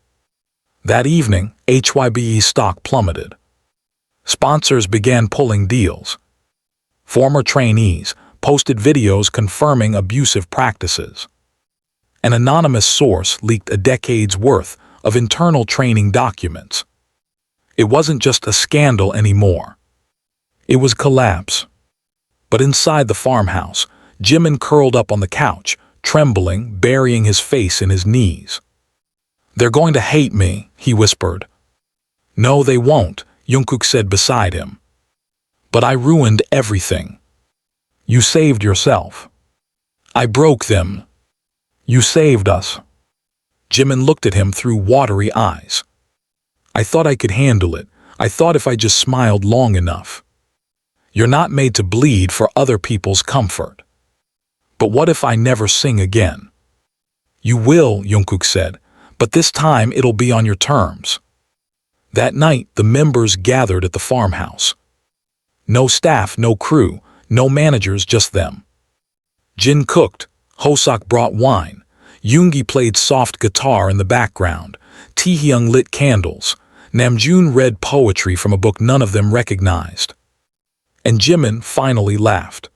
That evening, HYBE's stock plummeted. Sponsors began pulling deals. Former trainees posted videos confirming abusive practices. An anonymous source leaked a decade's worth of internal training documents. It wasn't just a scandal anymore. It was collapse. But inside the farmhouse, Jimin curled up on the couch, trembling, burying his face in his knees. They're going to hate me, he whispered. No, they won't, Jungkook said beside him. But I ruined everything. You saved yourself. I broke them. You saved us. Jimin looked at him through watery eyes. I thought I could handle it. I thought if I just smiled long enough. You're not made to bleed for other people's comfort. But what if I never sing again? You will, Jungkook said, but this time it'll be on your terms. That night, the members gathered at the farmhouse. No staff, no crew, no managers, just them. Jin cooked, Hosok brought wine, Yoongi played soft guitar in the background, Taehyung lit candles, Namjoon read poetry from a book none of them recognized. And Jimin finally laughed.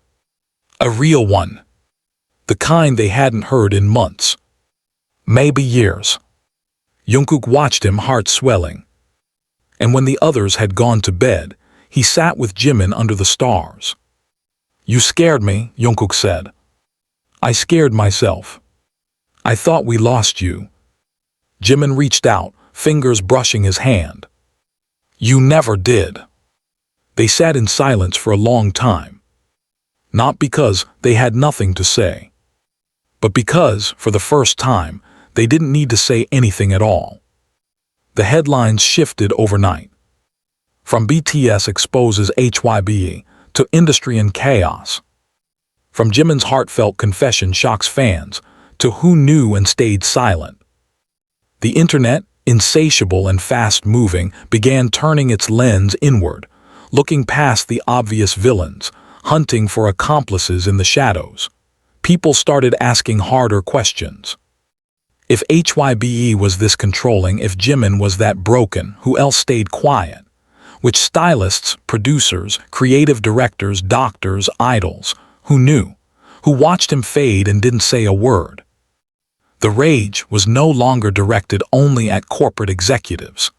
A real one. The kind they hadn't heard in months. Maybe years. Jungkook watched him, heart swelling. And when the others had gone to bed, he sat with Jimin under the stars. You scared me, Jungkook said. I scared myself. I thought we lost you. Jimin reached out, fingers brushing his hand. You never did. They sat in silence for a long time. Not because they had nothing to say, but because, for the first time, they didn't need to say anything at all. The headlines shifted overnight. From BTS exposes HYBE to industry in chaos. From Jimin's heartfelt confession shocks fans to who knew and stayed silent. The internet, insatiable and fast-moving, began turning its lens inward, looking past the obvious villains, hunting for accomplices in the shadows. People started asking harder questions. If HYBE was this controlling, if Jimin was that broken, who else stayed quiet? Which stylists, producers, creative directors, doctors, idols, who knew? Who watched him fade and didn't say a word? The rage was no longer directed only at corporate executives.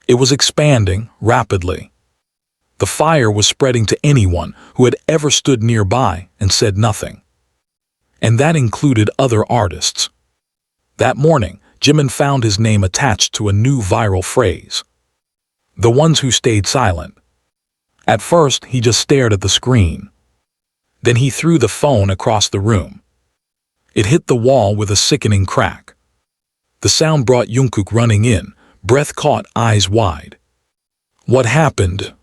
It was expanding rapidly. The fire was spreading to anyone who had ever stood nearby and said nothing. And that included other artists. That morning, Jimin found his name attached to a new viral phrase. The ones who stayed silent. At first, he just stared at the screen. Then he threw the phone across the room. It hit the wall with a sickening crack. The sound brought Jungkook running in, breath caught, eyes wide. What happened?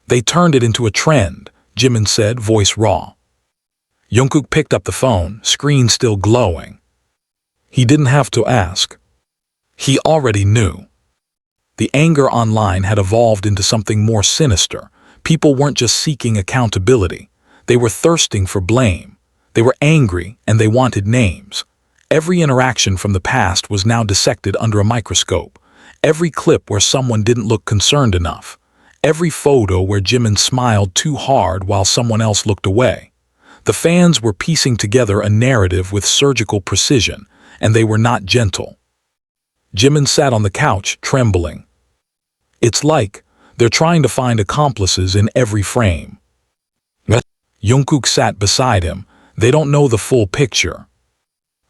They turned it into a trend, Jimin said, voice raw. Jungkook picked up the phone, screen still glowing. He didn't have to ask. He already knew. The anger online had evolved into something more sinister. People weren't just seeking accountability. They were thirsting for blame. They were angry and they wanted names. Every interaction from the past was now dissected under a microscope. Every clip where someone didn't look concerned enough. Every photo where Jimin smiled too hard while someone else looked away. The fans were piecing together a narrative with surgical precision, and they were not gentle. Jimin sat on the couch, trembling. It's like they're trying to find accomplices in every frame. Jungkook sat beside him. They don't know the full picture.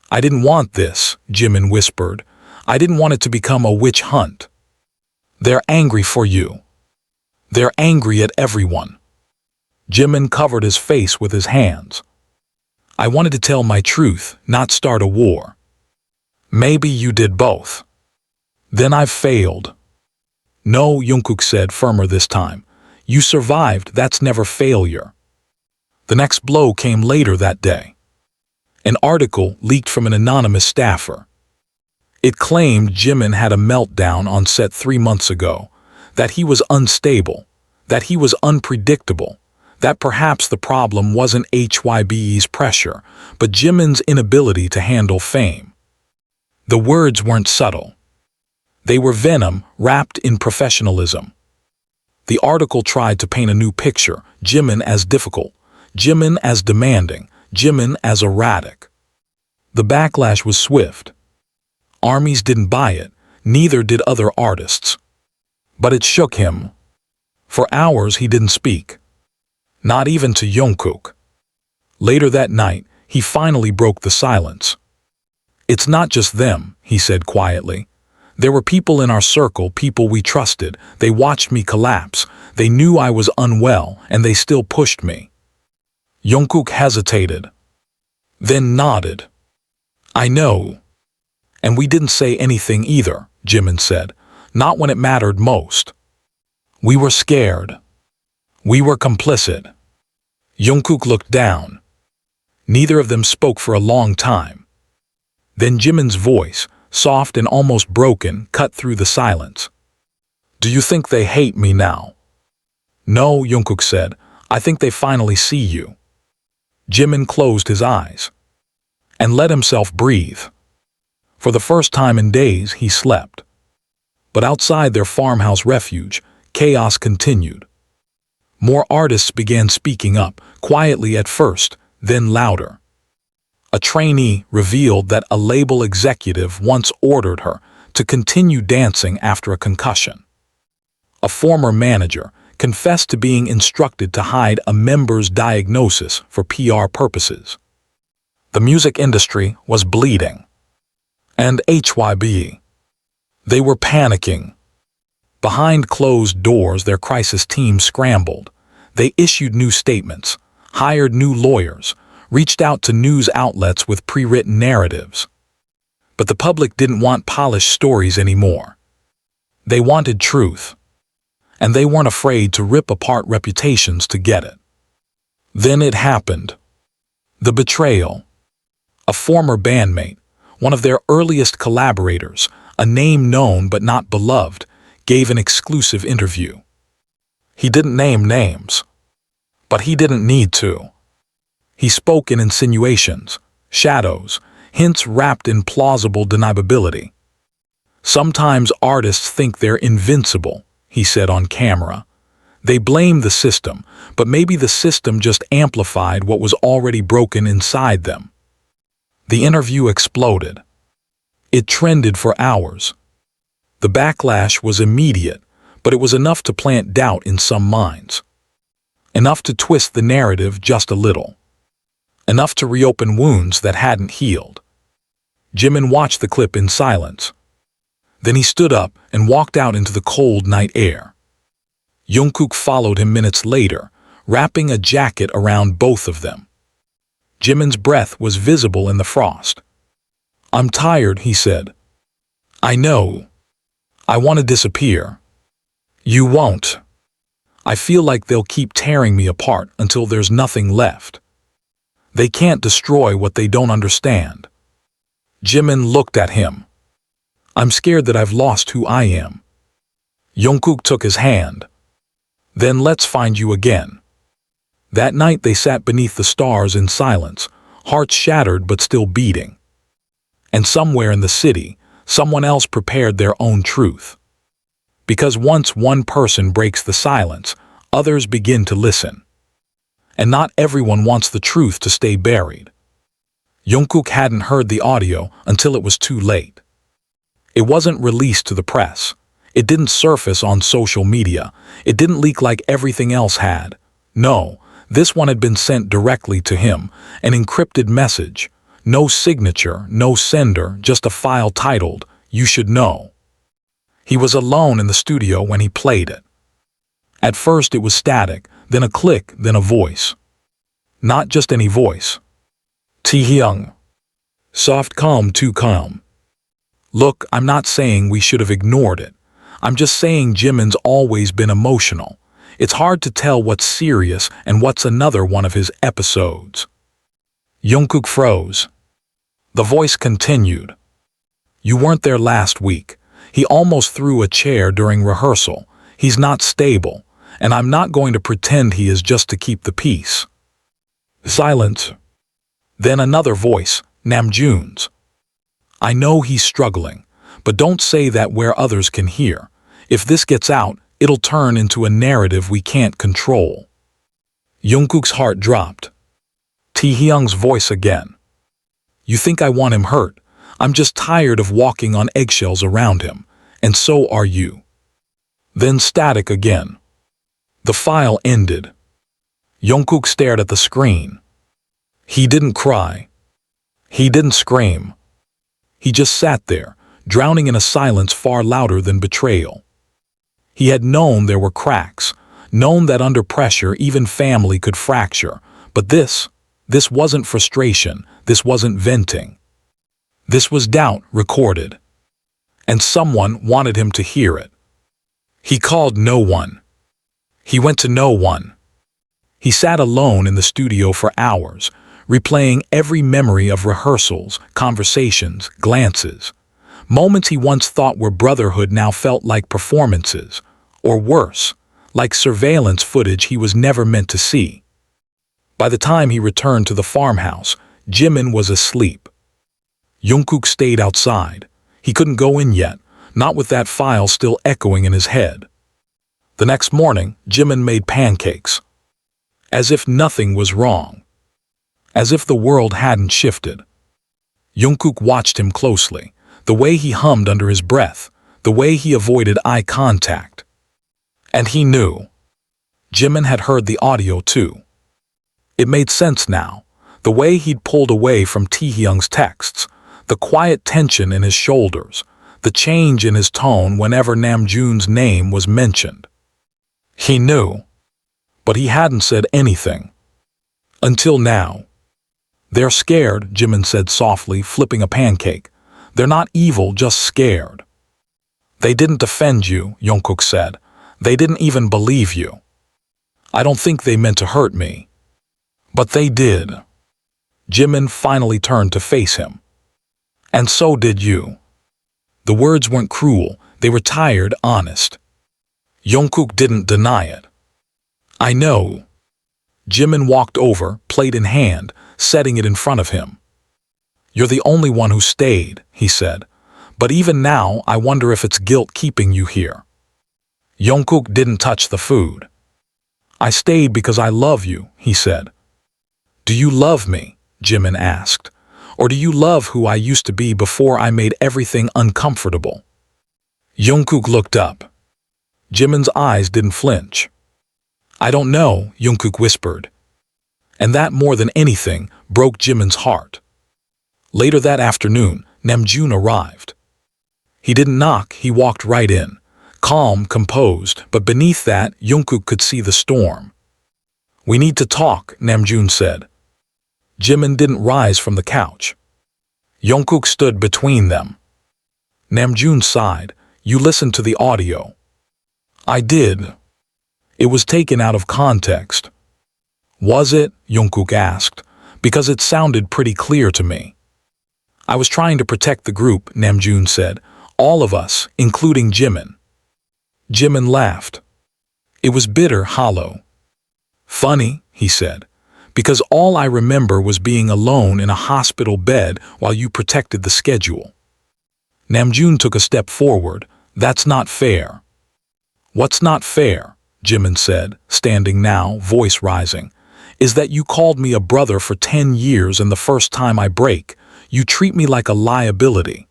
I didn't want this, Jimin whispered. I didn't want it to become a witch hunt. They're angry for you. They're angry at everyone. Jimin covered his face with his hands. I wanted to tell my truth, not start a war. Maybe you did both. Then I've failed. No, Jungkook said, firmer this time. You survived, that's never failure. The next blow came later that day. An article leaked from an anonymous staffer. It claimed Jimin had a meltdown on set 3 months ago, that he was unstable, that he was unpredictable, that perhaps the problem wasn't HYBE's pressure, but Jimin's inability to handle fame. The words weren't subtle. They were venom wrapped in professionalism. The article tried to paint a new picture, Jimin as difficult, Jimin as demanding, Jimin as erratic. The backlash was swift. Armies didn't buy it, neither did other artists. But it shook him. For hours he didn't speak. Not even to Jungkook. Later that night, he finally broke the silence. It's not just them, he said quietly. There were people in our circle, people we trusted. They watched me collapse. They knew I was unwell, and they still pushed me. Jungkook hesitated, then nodded. I know. And we didn't say anything either, Jimin said. Not when it mattered most. We were scared. We were complicit. Jungkook looked down. Neither of them spoke for a long time. Then Jimin's voice, soft and almost broken, cut through the silence. Do you think they hate me now? No, Jungkook said. I think they finally see you. Jimin closed his eyes and let himself breathe. For the first time in days, he slept. But outside their farmhouse refuge, chaos continued. More artists began speaking up, quietly at first, then louder. A trainee revealed that a label executive once ordered her to continue dancing after a concussion. A former manager confessed to being instructed to hide a member's diagnosis for PR purposes. The music industry was bleeding. And HYB. They were panicking. Behind closed doors, their crisis team scrambled. They issued new statements, hired new lawyers, reached out to news outlets with pre-written narratives. But the public didn't want polished stories anymore. They wanted truth. And they weren't afraid to rip apart reputations to get it. Then it happened. The betrayal. A former bandmate, one of their earliest collaborators, a name known but not beloved, gave an exclusive interview. He didn't name names. But he didn't need to. He spoke in insinuations, shadows, hints wrapped in plausible deniability. Sometimes artists think they're invincible, he said on camera. They blame the system, but maybe the system just amplified what was already broken inside them. The interview exploded. It trended for hours. The backlash was immediate, but it was enough to plant doubt in some minds. Enough to twist the narrative just a little. Enough to reopen wounds that hadn't healed. Jimin watched the clip in silence. Then he stood up and walked out into the cold night air. Jungkook followed him minutes later, wrapping a jacket around both of them. Jimin's breath was visible in the frost. I'm tired, he said. I know. I want to disappear. You won't. I feel like they'll keep tearing me apart until there's nothing left. They can't destroy what they don't understand. Jimin looked at him. I'm scared that I've lost who I am. Jungkook took his hand. Then let's find you again. That night they sat beneath the stars in silence, hearts shattered but still beating. And somewhere in the city, someone else prepared their own truth. Because once one person breaks the silence, others begin to listen. And not everyone wants the truth to stay buried. Jungkook hadn't heard the audio until it was too late. It wasn't released to the press. It didn't surface on social media. It didn't leak like everything else had. No, this one had been sent directly to him, an encrypted message. No signature, no sender, just a file titled, You Should Know. He was alone in the studio when he played it. At first it was static, then a click, then a voice. Not just any voice. Taehyung. Soft, calm, too calm. Look, I'm not saying we should have ignored it. I'm just saying Jimin's always been emotional. It's hard to tell what's serious and what's another one of his episodes. Jungkook froze. The voice continued. You weren't there last week. He almost threw a chair during rehearsal. He's not stable, and I'm not going to pretend he is just to keep the peace. Silence. Then another voice, Namjoon's. I know he's struggling, but don't say that where others can hear. If this gets out, it'll turn into a narrative we can't control. Jungkook's heart dropped. Taehyung's voice again. You think I want him hurt? I'm just tired of walking on eggshells around him, and so are you. Then static again. The file ended. Jungkook stared at the screen. He didn't cry. He didn't scream. He just sat there, drowning in a silence far louder than betrayal. He had known there were cracks, known that under pressure even family could fracture, But this wasn't frustration, this wasn't venting. This was doubt recorded. And someone wanted him to hear it. He called no one. He went to no one. He sat alone in the studio for hours, replaying every memory of rehearsals, conversations, glances. Moments he once thought were brotherhood now felt like performances, or worse, like surveillance footage he was never meant to see. By the time he returned to the farmhouse, Jimin was asleep. Jungkook stayed outside. He couldn't go in yet, not with that file still echoing in his head. The next morning, Jimin made pancakes. As if nothing was wrong. As if the world hadn't shifted. Jungkook watched him closely, the way he hummed under his breath, the way he avoided eye contact. And he knew. Jimin had heard the audio too. It made sense now, the way he'd pulled away from Taehyung's texts, the quiet tension in his shoulders, the change in his tone whenever Namjoon's name was mentioned. He knew, but he hadn't said anything. Until now. They're scared, Jimin said softly, flipping a pancake. They're not evil, just scared. They didn't defend you, Jungkook said. They didn't even believe you. I don't think they meant to hurt me. But they did. Jimin finally turned to face him. And so did you. The words weren't cruel, they were tired, honest. Jungkook didn't deny it. I know. Jimin walked over, plate in hand, setting it in front of him. You're the only one who stayed, he said. But even now, I wonder if it's guilt keeping you here. Jungkook didn't touch the food. I stayed because I love you, he said. Do you love me? Jimin asked. Or do you love who I used to be before I made everything uncomfortable? Jungkook looked up. Jimin's eyes didn't flinch. I don't know, Jungkook whispered. And that more than anything broke Jimin's heart. Later that afternoon, Namjoon arrived. He didn't knock, he walked right in. Calm, composed, but beneath that, Jungkook could see the storm. We need to talk, Namjoon said. Jimin didn't rise from the couch. Jungkook stood between them. Namjoon sighed. You listened to the audio. I did. It was taken out of context. Was it? Jungkook asked. Because it sounded pretty clear to me. I was trying to protect the group, Namjoon said. All of us, including Jimin. Jimin laughed. It was bitter, hollow. Funny, he said. Because all I remember was being alone in a hospital bed while you protected the schedule. Namjoon took a step forward. That's not fair. What's not fair, Jimin said, standing now, voice rising, is that you called me a brother for 10 years and the first time I break, you treat me like a liability.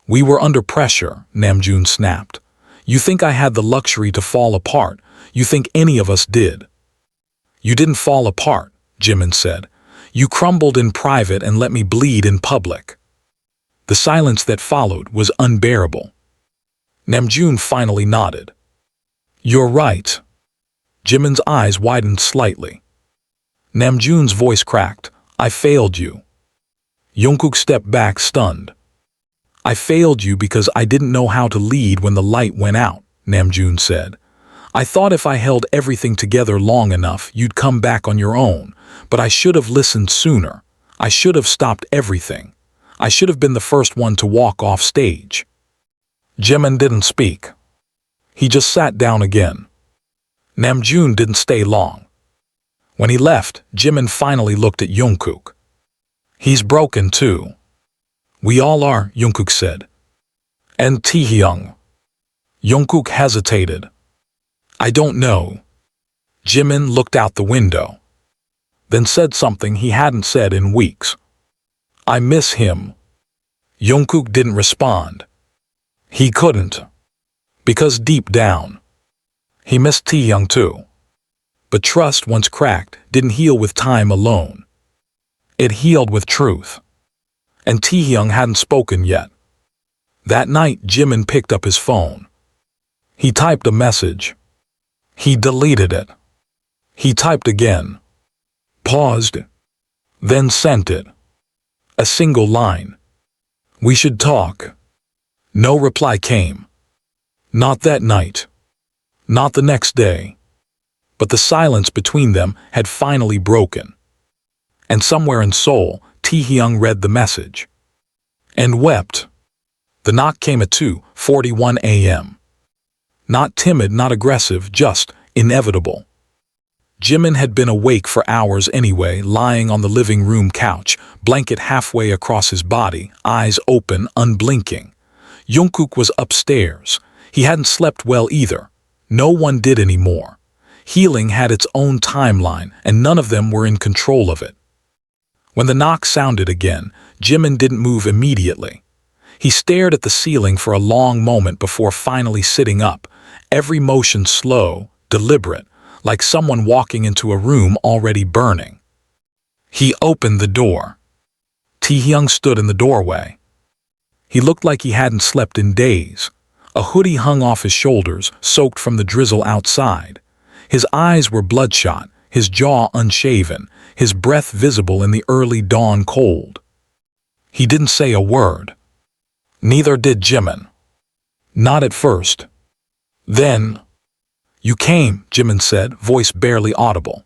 We were under pressure, Namjoon snapped. You think I had the luxury to fall apart. You think any of us did. You didn't fall apart, Jimin said. You crumbled in private and let me bleed in public. The silence that followed was unbearable. Namjoon finally nodded. You're right. Jimin's eyes widened slightly. Namjoon's voice cracked. I failed you. Jungkook stepped back, stunned. I failed you because I didn't know how to lead when the light went out, Namjoon said. I thought if I held everything together long enough, you'd come back on your own, but I should have listened sooner. I should have stopped everything. I should have been the first one to walk off stage. Jimin didn't speak. He just sat down again. Namjoon didn't stay long. When he left, Jimin finally looked at Jungkook. He's broken too. We all are, Jungkook said. And Taehyung. Jungkook hesitated. I don't know. Jimin looked out the window. Then said something he hadn't said in weeks. I miss him. Jungkook didn't respond. He couldn't. Because deep down, he missed Taehyung too. But trust, once cracked, didn't heal with time alone. It healed with truth. And Taehyung hadn't spoken yet. That night, Jimin picked up his phone. He typed a message. He deleted it. He typed again. paused, then sent it. A single line. "We should talk." No reply came. Not that night. Not the next day. But the silence between them had finally broken. And somewhere in Seoul, Taehyung read the message. And wept. The knock came at 2:41 a.m. Not timid, not aggressive, just inevitable. Jimin had been awake for hours anyway, lying on the living room couch, blanket halfway across his body, eyes open, unblinking. Jungkook was upstairs. He hadn't slept well either. No one did anymore. Healing had its own timeline, and none of them were in control of it. When the knock sounded again, Jimin didn't move immediately. He stared at the ceiling for a long moment before finally sitting up, every motion slow, deliberate, like someone walking into a room already burning. He opened the door. Taehyung stood in the doorway. He looked like he hadn't slept in days. A hoodie hung off his shoulders, soaked from the drizzle outside. His eyes were bloodshot, his jaw unshaven, his breath visible in the early dawn cold. He didn't say a word. Neither did Jimin. Not at first. Then, "You came," Jimin said, voice barely audible.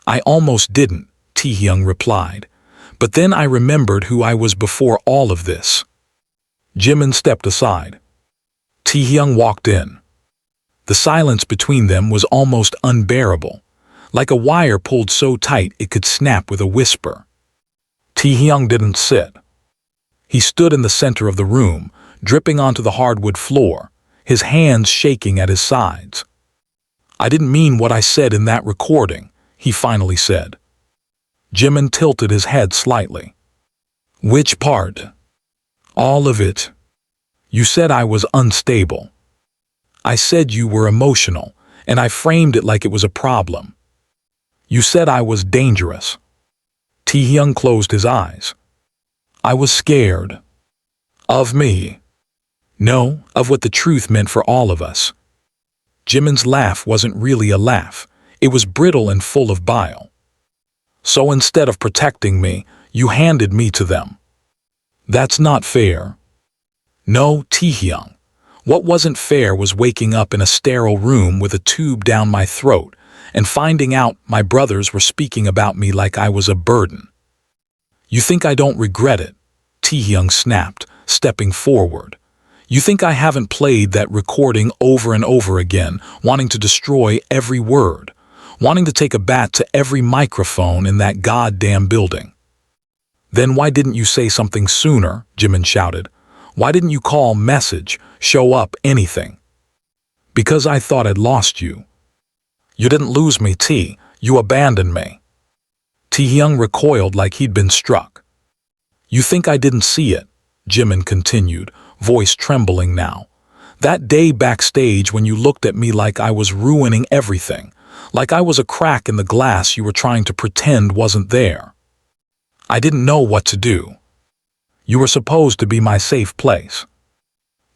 "I almost didn't," Taehyung replied. "But then I remembered who I was before all of this." Jimin stepped aside. Taehyung walked in. The silence between them was almost unbearable, like a wire pulled so tight it could snap with a whisper. Taehyung didn't sit. He stood in the center of the room, dripping onto the hardwood floor, his hands shaking at his sides. "I didn't mean what I said in that recording," he finally said. Jimin tilted his head slightly. "Which part?" "All of it. You said I was unstable. I said you were emotional, and I framed it like it was a problem. You said I was dangerous." Taehyung closed his eyes. "I was scared." "Of me?" "No, of what the truth meant for all of us." Jimin's laugh wasn't really a laugh. It was brittle and full of bile. "So instead of protecting me, you handed me to them. That's not fair." "No, Taehyung. What wasn't fair was waking up in a sterile room with a tube down my throat and finding out my brothers were speaking about me like I was a burden." "You think I don't regret it?" Taehyung snapped, stepping forward. "You think I haven't played that recording over and over again, wanting to destroy every word, wanting to take a bat to every microphone in that goddamn building?" "Then why didn't you say something sooner?" Jimin shouted. "Why didn't you call, message, show up, anything?" "Because I thought I'd lost you." "You didn't lose me, T. You abandoned me." Taehyung recoiled like he'd been struck. "You think I didn't see it?" Jimin continued, voice trembling now. "That day backstage when you looked at me like I was ruining everything, like I was a crack in the glass you were trying to pretend wasn't there. I didn't know what to do. You were supposed to be my safe place."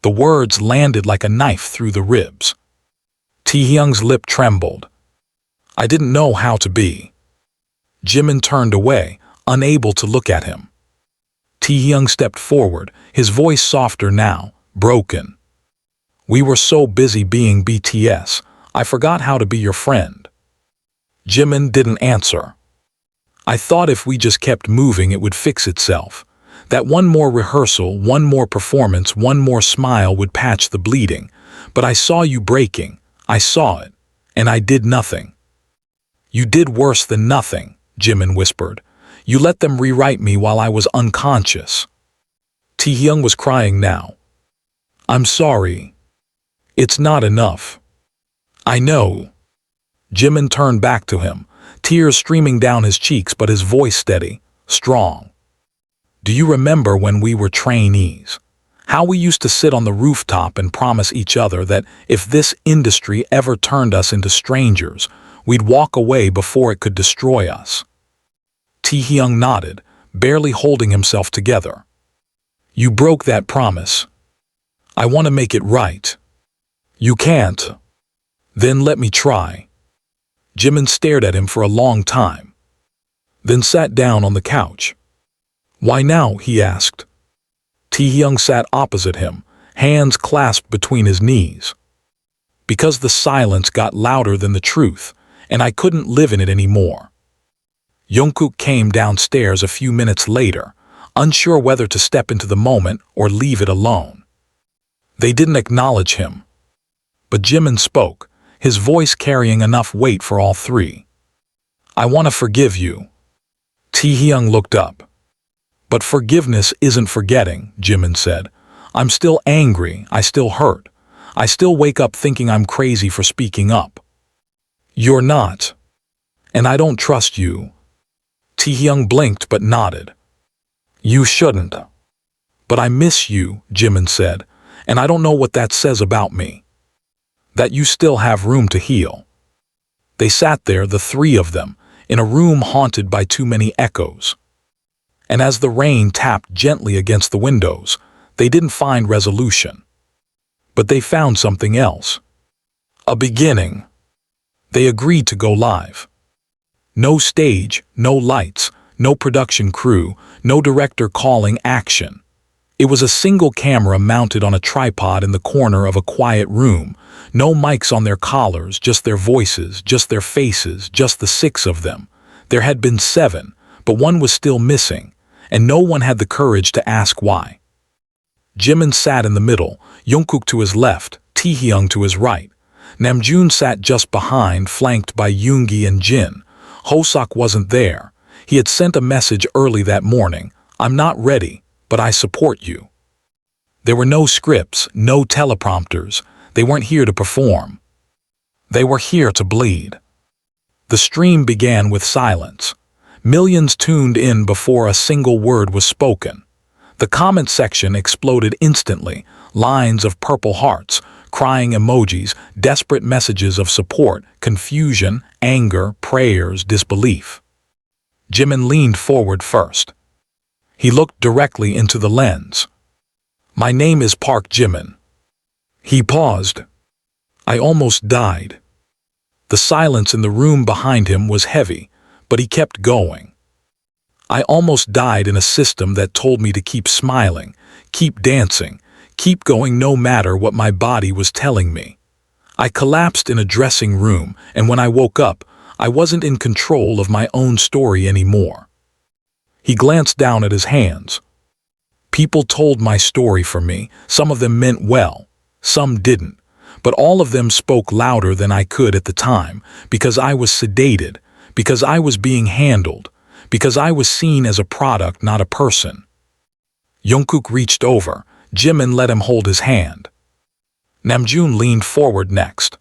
The words landed like a knife through the ribs. Taehyung's lip trembled. "I didn't know how to be." Jimin turned away, unable to look at him. Taehyung stepped forward, his voice softer now, broken. "We were so busy being BTS, I forgot how to be your friend." Jimin didn't answer. "I thought if we just kept moving it would fix itself. That one more rehearsal, one more performance, one more smile would patch the bleeding. But I saw you breaking. I saw it. And I did nothing." "You did worse than nothing," Jimin whispered. "You let them rewrite me while I was unconscious." Taehyung was crying now. "I'm sorry. It's not enough." "I know." Jimin turned back to him, tears streaming down his cheeks but his voice steady, strong. "Do you remember when we were trainees? How we used to sit on the rooftop and promise each other that if this industry ever turned us into strangers, we'd walk away before it could destroy us?" Taehyung nodded, barely holding himself together. "You broke that promise. I want to make it right." "You can't." "Then let me try." Jimin stared at him for a long time. then sat down on the couch. "Why now?" he asked. Taehyung sat opposite him, hands clasped between his knees. "Because the silence got louder than the truth, and I couldn't live in it anymore." Jungkook came downstairs a few minutes later, unsure whether to step into the moment or leave it alone. They didn't acknowledge him. But Jimin spoke, his voice carrying enough weight for all three. "I want to forgive you." Taehyung looked up. "But forgiveness isn't forgetting," Jimin said. "I'm still angry, I still hurt. I still wake up thinking I'm crazy for speaking up." "You're not. And I don't trust you." Taehyung blinked but nodded. "You shouldn't." "But I miss you," Jimin said, "and I don't know what that says about me. That you still have room to heal." They sat there, the three of them, in a room haunted by too many echoes. And as the rain tapped gently against the windows, they didn't find resolution. But they found something else. A beginning. They agreed to go live. No stage, no lights, no production crew, no director calling action. It was a single camera mounted on a tripod in the corner of a quiet room. No mics on their collars, just their voices, just their faces, just the six of them. There had been 7, but one was still missing, and no one had the courage to ask why. Jimin sat in the middle, Jungkook to his left, Taehyung to his right. Namjoon sat just behind, flanked by Yoongi and Jin. Hoseok wasn't there. He had sent a message early that morning. "I'm not ready, but I support you." There were no scripts, no teleprompters. They weren't here to perform. They were here to bleed. The stream began with silence. Millions tuned in before a single word was spoken. The comment section exploded instantly, lines of purple hearts, crying emojis, desperate messages of support, confusion, anger, prayers, disbelief. Jimin leaned forward first. He looked directly into the lens. "My name is Park Jimin." He paused. "I almost died." The silence in the room behind him was heavy, but he kept going. "I almost died in a system that told me to keep smiling, keep dancing, keep going no matter what my body was telling me. I collapsed in a dressing room, and when I woke up, I wasn't in control of my own story anymore." He glanced down at his hands. "People told my story for me. Some of them meant well, some didn't. But all of them spoke louder than I could at the time, because I was sedated, because I was being handled, because I was seen as a product, not a person." Jungkook reached over. Jimin let him hold his hand. Namjoon leaned forward next.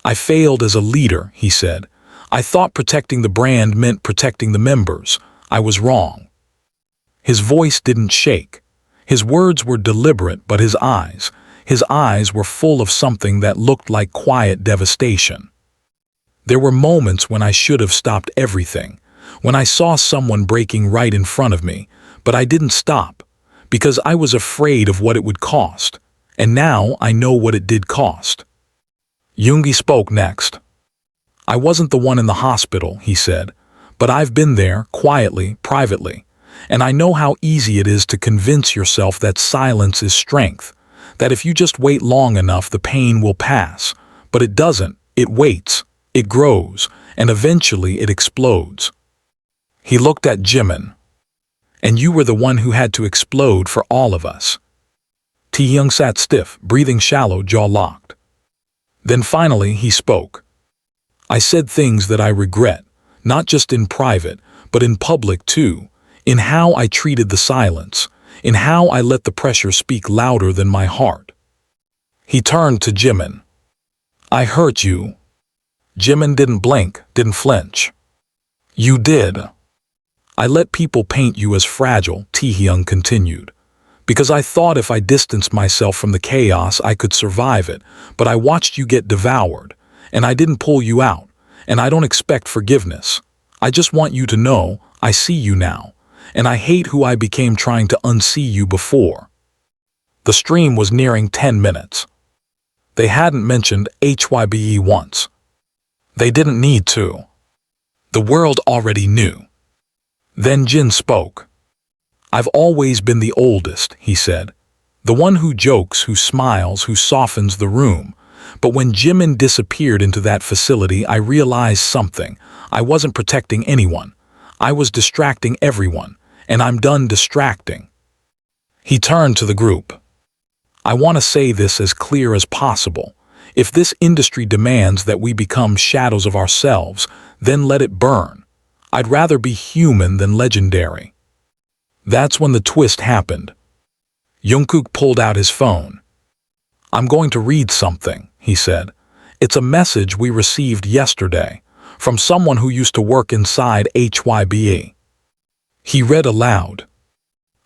"I failed as a leader," he said. "I thought protecting the brand meant protecting the members. I was wrong." His voice didn't shake. His words were deliberate, but his eyes were full of something that looked like quiet devastation. "There were moments when I should have stopped everything, when I saw someone breaking right in front of me, but I didn't stop, because I was afraid of what it would cost, and now I know what it did cost." Yoongi spoke next. "I wasn't the one in the hospital," he said, "but I've been there, quietly, privately, and I know how easy it is to convince yourself that silence is strength, that if you just wait long enough the pain will pass, but it doesn't. It waits, it grows, and eventually it explodes." He looked at Jimin. "And you were the one who had to explode for all of us." Taehyung sat stiff, breathing shallow, jaw locked. Then finally he spoke. "I said things that I regret, not just in private, but in public too, in how I treated the silence, in how I let the pressure speak louder than my heart." He turned to Jimin. "I hurt you." Jimin didn't blink, didn't flinch. "You did." "I let people paint you as fragile," Taehyung continued, "because I thought if I distanced myself from the chaos I could survive it, but I watched you get devoured, and I didn't pull you out, and I don't expect forgiveness. I just want you to know, I see you now, and I hate who I became trying to unsee you before." The stream was nearing 10 minutes. They hadn't mentioned HYBE once. They didn't need to. The world already knew. Then Jin spoke. "I've always been the oldest," he said. "The one who jokes, who smiles, who softens the room. But when Jimin disappeared into that facility, I realized something. I wasn't protecting anyone. I was distracting everyone, and I'm done distracting." He turned to the group. "I want to say this as clear as possible. If this industry demands that we become shadows of ourselves, then let it burn. I'd rather be human than legendary." That's when the twist happened. Jungkook pulled out his phone. "I'm going to read something," he said. "It's a message we received yesterday, from someone who used to work inside HYBE." He read aloud.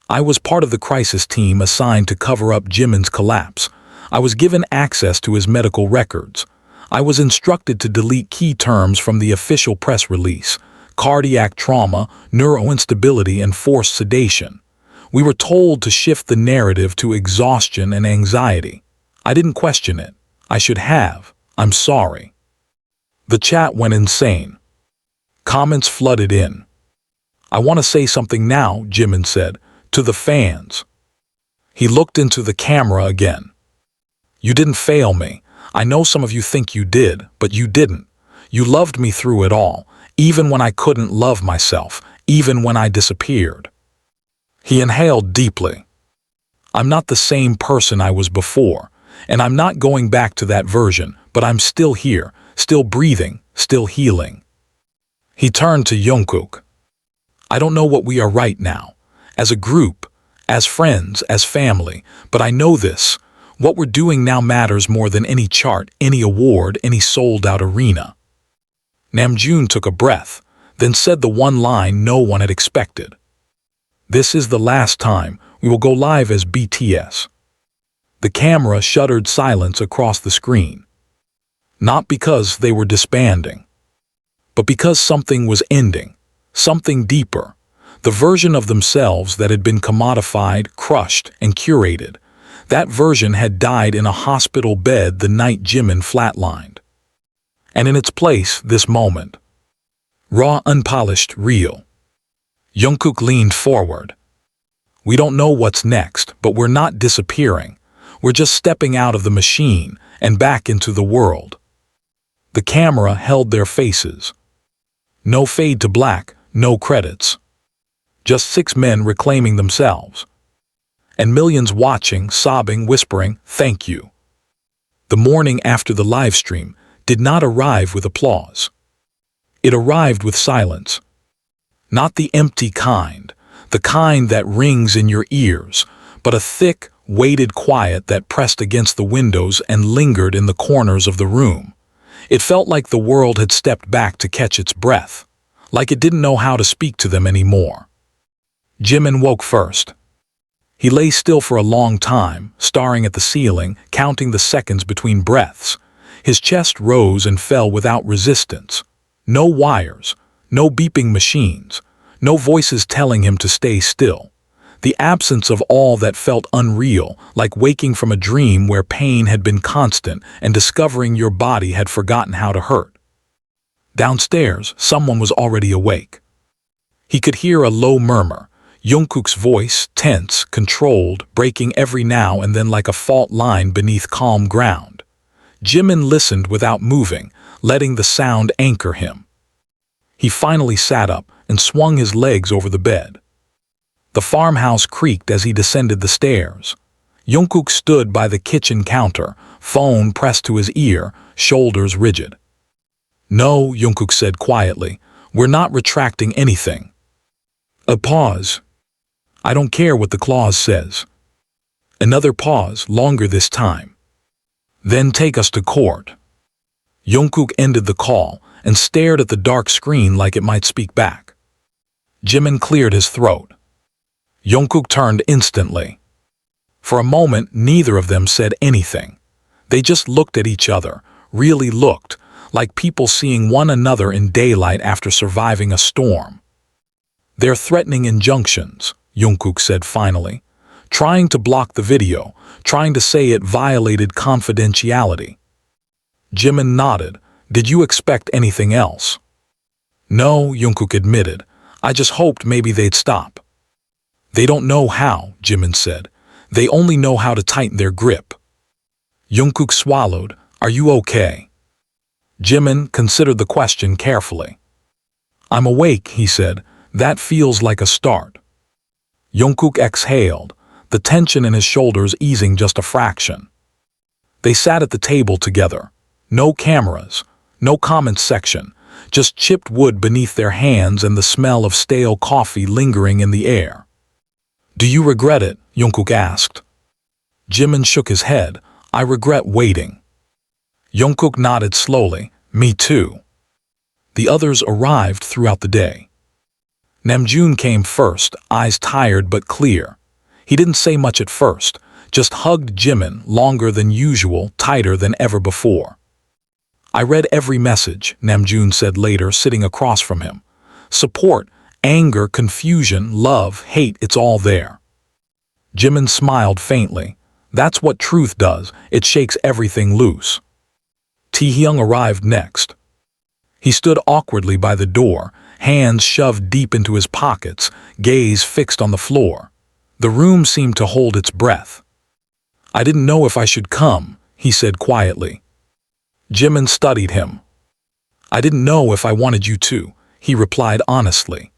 "I was part of the crisis team assigned to cover up Jimin's collapse. I was given access to his medical records. I was instructed to delete key terms from the official press release: cardiac trauma, neuroinstability, and forced sedation. We were told to shift the narrative to exhaustion and anxiety. I didn't question it. I should have. I'm sorry." The chat went insane. Comments flooded in. "I want to say something now," Jimin said, "to the fans." He looked into the camera again. "You didn't fail me. I know some of you think you did, but you didn't. You loved me through it all, even when I couldn't love myself, even when I disappeared." He inhaled deeply. "I'm not the same person I was before, and I'm not going back to that version, but I'm still here, still breathing, still healing." He turned to Jungkook. "I don't know what we are right now, as a group, as friends, as family, but I know this. What we're doing now matters more than any chart, any award, any sold-out arena." Namjoon took a breath, then said the one line no one had expected. "This is the last time we will go live as BTS." The camera shuddered silence across the screen. Not because they were disbanding, but because something was ending, something deeper, the version of themselves that had been commodified, crushed, and curated. That version had died in a hospital bed the night Jimin flatlined. And in its place, this moment. Raw, unpolished, real. Jungkook leaned forward. "We don't know what's next, but we're not disappearing. We're just stepping out of the machine and back into the world." The camera held their faces. No fade to black, no credits. Just 6 men reclaiming themselves. And millions watching, sobbing, whispering, "Thank you." The morning after the live stream did not arrive with applause. It arrived with silence. Not the empty kind, the kind that rings in your ears, but a thick, weighted quiet that pressed against the windows and lingered in the corners of the room. It felt like the world had stepped back to catch its breath, like it didn't know how to speak to them anymore. Jimin woke first. He lay still for a long time, staring at the ceiling, counting the seconds between breaths. His chest rose and fell without resistance. No wires, no beeping machines, no voices telling him to stay still. The absence of all that felt unreal, like waking from a dream where pain had been constant and discovering your body had forgotten how to hurt. Downstairs, someone was already awake. He could hear a low murmur. Jungkook's voice, tense, controlled, breaking every now and then like a fault line beneath calm ground. Jimin listened without moving, letting the sound anchor him. He finally sat up and swung his legs over the bed. The farmhouse creaked as he descended the stairs. Jungkook stood by the kitchen counter, phone pressed to his ear, shoulders rigid. "No," Jungkook said quietly, "we're not retracting anything." A pause. "I don't care what the clause says." Another pause, longer this time. "Then take us to court." Jungkook ended the call and stared at the dark screen like it might speak back. Jimin cleared his throat. Jungkook turned instantly. For a moment, neither of them said anything. They just looked at each other, really looked, like people seeing one another in daylight after surviving a storm. "They're threatening injunctions," Jungkook said finally, trying to block the video, trying to say it violated confidentiality. Jimin nodded. "Did you expect anything else?" "No," Jungkook admitted. I just hoped maybe they'd stop. They don't know how, Jimin said. They only know how to tighten their grip. Jungkook swallowed. Are you okay? Jimin considered the question carefully. I'm awake, he said. That feels like a start. Jungkook exhaled, the tension in his shoulders easing just a fraction. They sat at the table together. No cameras, no comments section, just chipped wood beneath their hands and the smell of stale coffee lingering in the air. Do you regret it? Jungkook asked. Jimin shook his head. I regret waiting. Jungkook nodded slowly. Me too. The others arrived throughout the day. Namjoon came first, eyes tired but clear. He didn't say much at first, just hugged Jimin longer than usual, tighter than ever before. I read every message, Namjoon said later, sitting across from him. Support, anger, confusion, love, hate, it's all there. Jimin smiled faintly. That's what truth does, it shakes everything loose. Taehyung arrived next. He stood awkwardly by the door, hands shoved deep into his pockets, gaze fixed on the floor. The room seemed to hold its breath. I didn't know if I should come, he said quietly. Jimin studied him. I didn't know if I wanted you to, he replied honestly.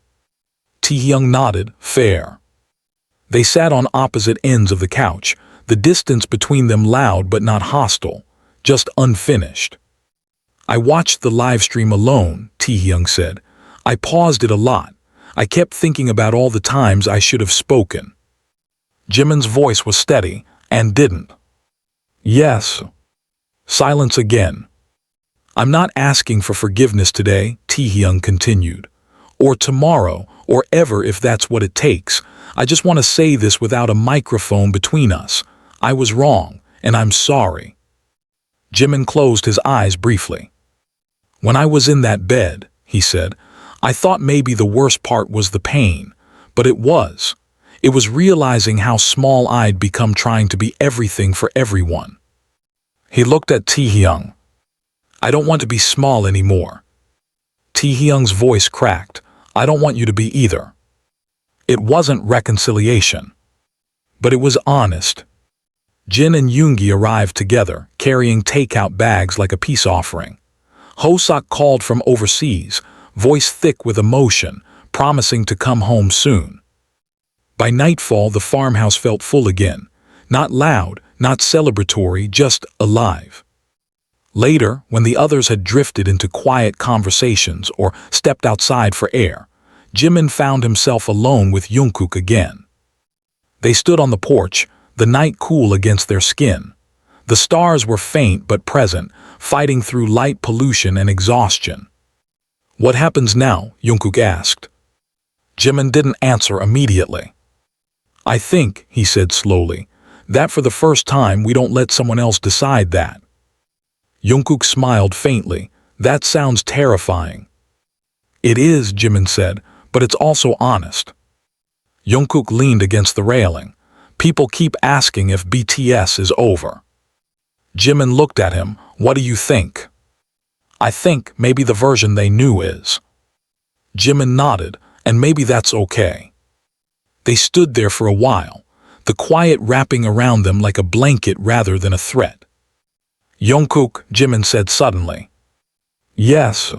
Taehyung nodded, fair. They sat on opposite ends of the couch, the distance between them loud but not hostile, just unfinished. I watched the live stream alone, Taehyung said. I paused it a lot. I kept thinking about all the times I should have spoken. Jimin's voice was steady, and didn't. Yes. Silence again. I'm not asking for forgiveness today, Taehyung continued. Or tomorrow, or ever if that's what it takes. I just want to say this without a microphone between us. I was wrong, and I'm sorry. Jimin closed his eyes briefly. When I was in that bed, he said, I thought maybe the worst part was the pain, but it was. It was realizing how small I'd become trying to be everything for everyone. He looked at Taehyung. I don't want to be small anymore. Taehyung's voice cracked. I don't want you to be either. It wasn't reconciliation. But it was honest. Jin and Yoongi arrived together, carrying takeout bags like a peace offering. Hoseok called from overseas, voice thick with emotion, promising to come home soon. By nightfall, the farmhouse felt full again. Not loud, not celebratory, just alive. Later, when the others had drifted into quiet conversations or stepped outside for air, Jimin found himself alone with Jungkook again. They stood on the porch, the night cool against their skin. The stars were faint but present, fighting through light pollution and exhaustion. What happens now? Jungkook asked. Jimin didn't answer immediately. I think, he said slowly, that for the first time we don't let someone else decide that. Jungkook smiled faintly. That sounds terrifying. It is, Jimin said, but it's also honest. Jungkook leaned against the railing. People keep asking if BTS is over. Jimin looked at him. What do you think? I think maybe the version they knew is. Jimin nodded, and maybe that's okay. They stood there for a while, the quiet wrapping around them like a blanket rather than a threat. Jungkook, Jimin said suddenly. Yes.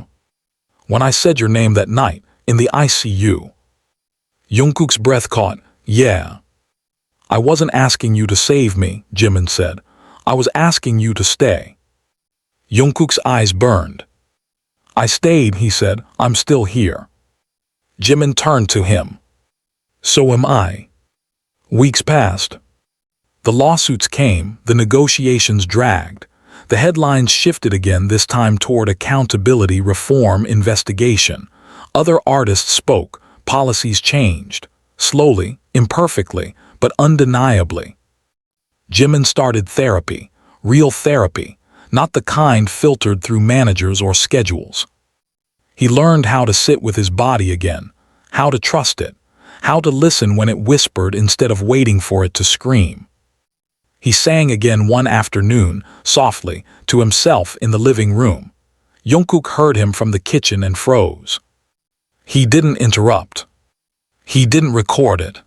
When I said your name that night, in the ICU. Jungkook's breath caught. Yeah. I wasn't asking you to save me, Jimin said. I was asking you to stay. Jungkook's eyes burned. I stayed, he said. I'm still here. Jimin turned to him. So am I. Weeks passed. The lawsuits came, the negotiations dragged. The headlines shifted again, this time toward accountability, reform, investigation. Other artists spoke, policies changed. Slowly, imperfectly, but undeniably. Jimin started therapy, real therapy, not the kind filtered through managers or schedules. He learned how to sit with his body again, how to trust it, how to listen when it whispered instead of waiting for it to scream. He sang again one afternoon, softly, to himself in the living room. Jungkook heard him from the kitchen and froze. He didn't interrupt. He didn't record it.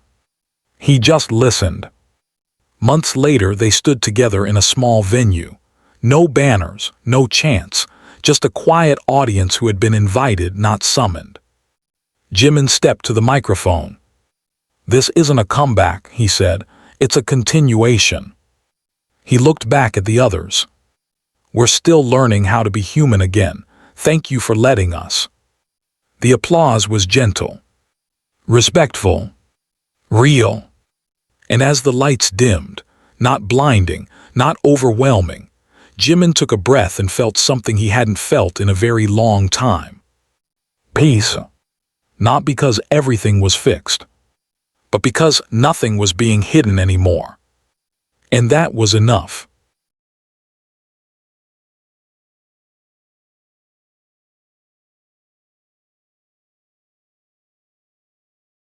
He just listened. Months later, they stood together in a small venue. No banners, no chants, just a quiet audience who had been invited, not summoned. Jimin stepped to the microphone. "This isn't a comeback," he said. "It's a continuation." He looked back at the others. "We're still learning how to be human again. Thank you for letting us." The applause was gentle, respectful, real. And as the lights dimmed, not blinding, not overwhelming, Jimin took a breath and felt something he hadn't felt in a very long time. Peace. Not because everything was fixed, but because nothing was being hidden anymore. And that was enough.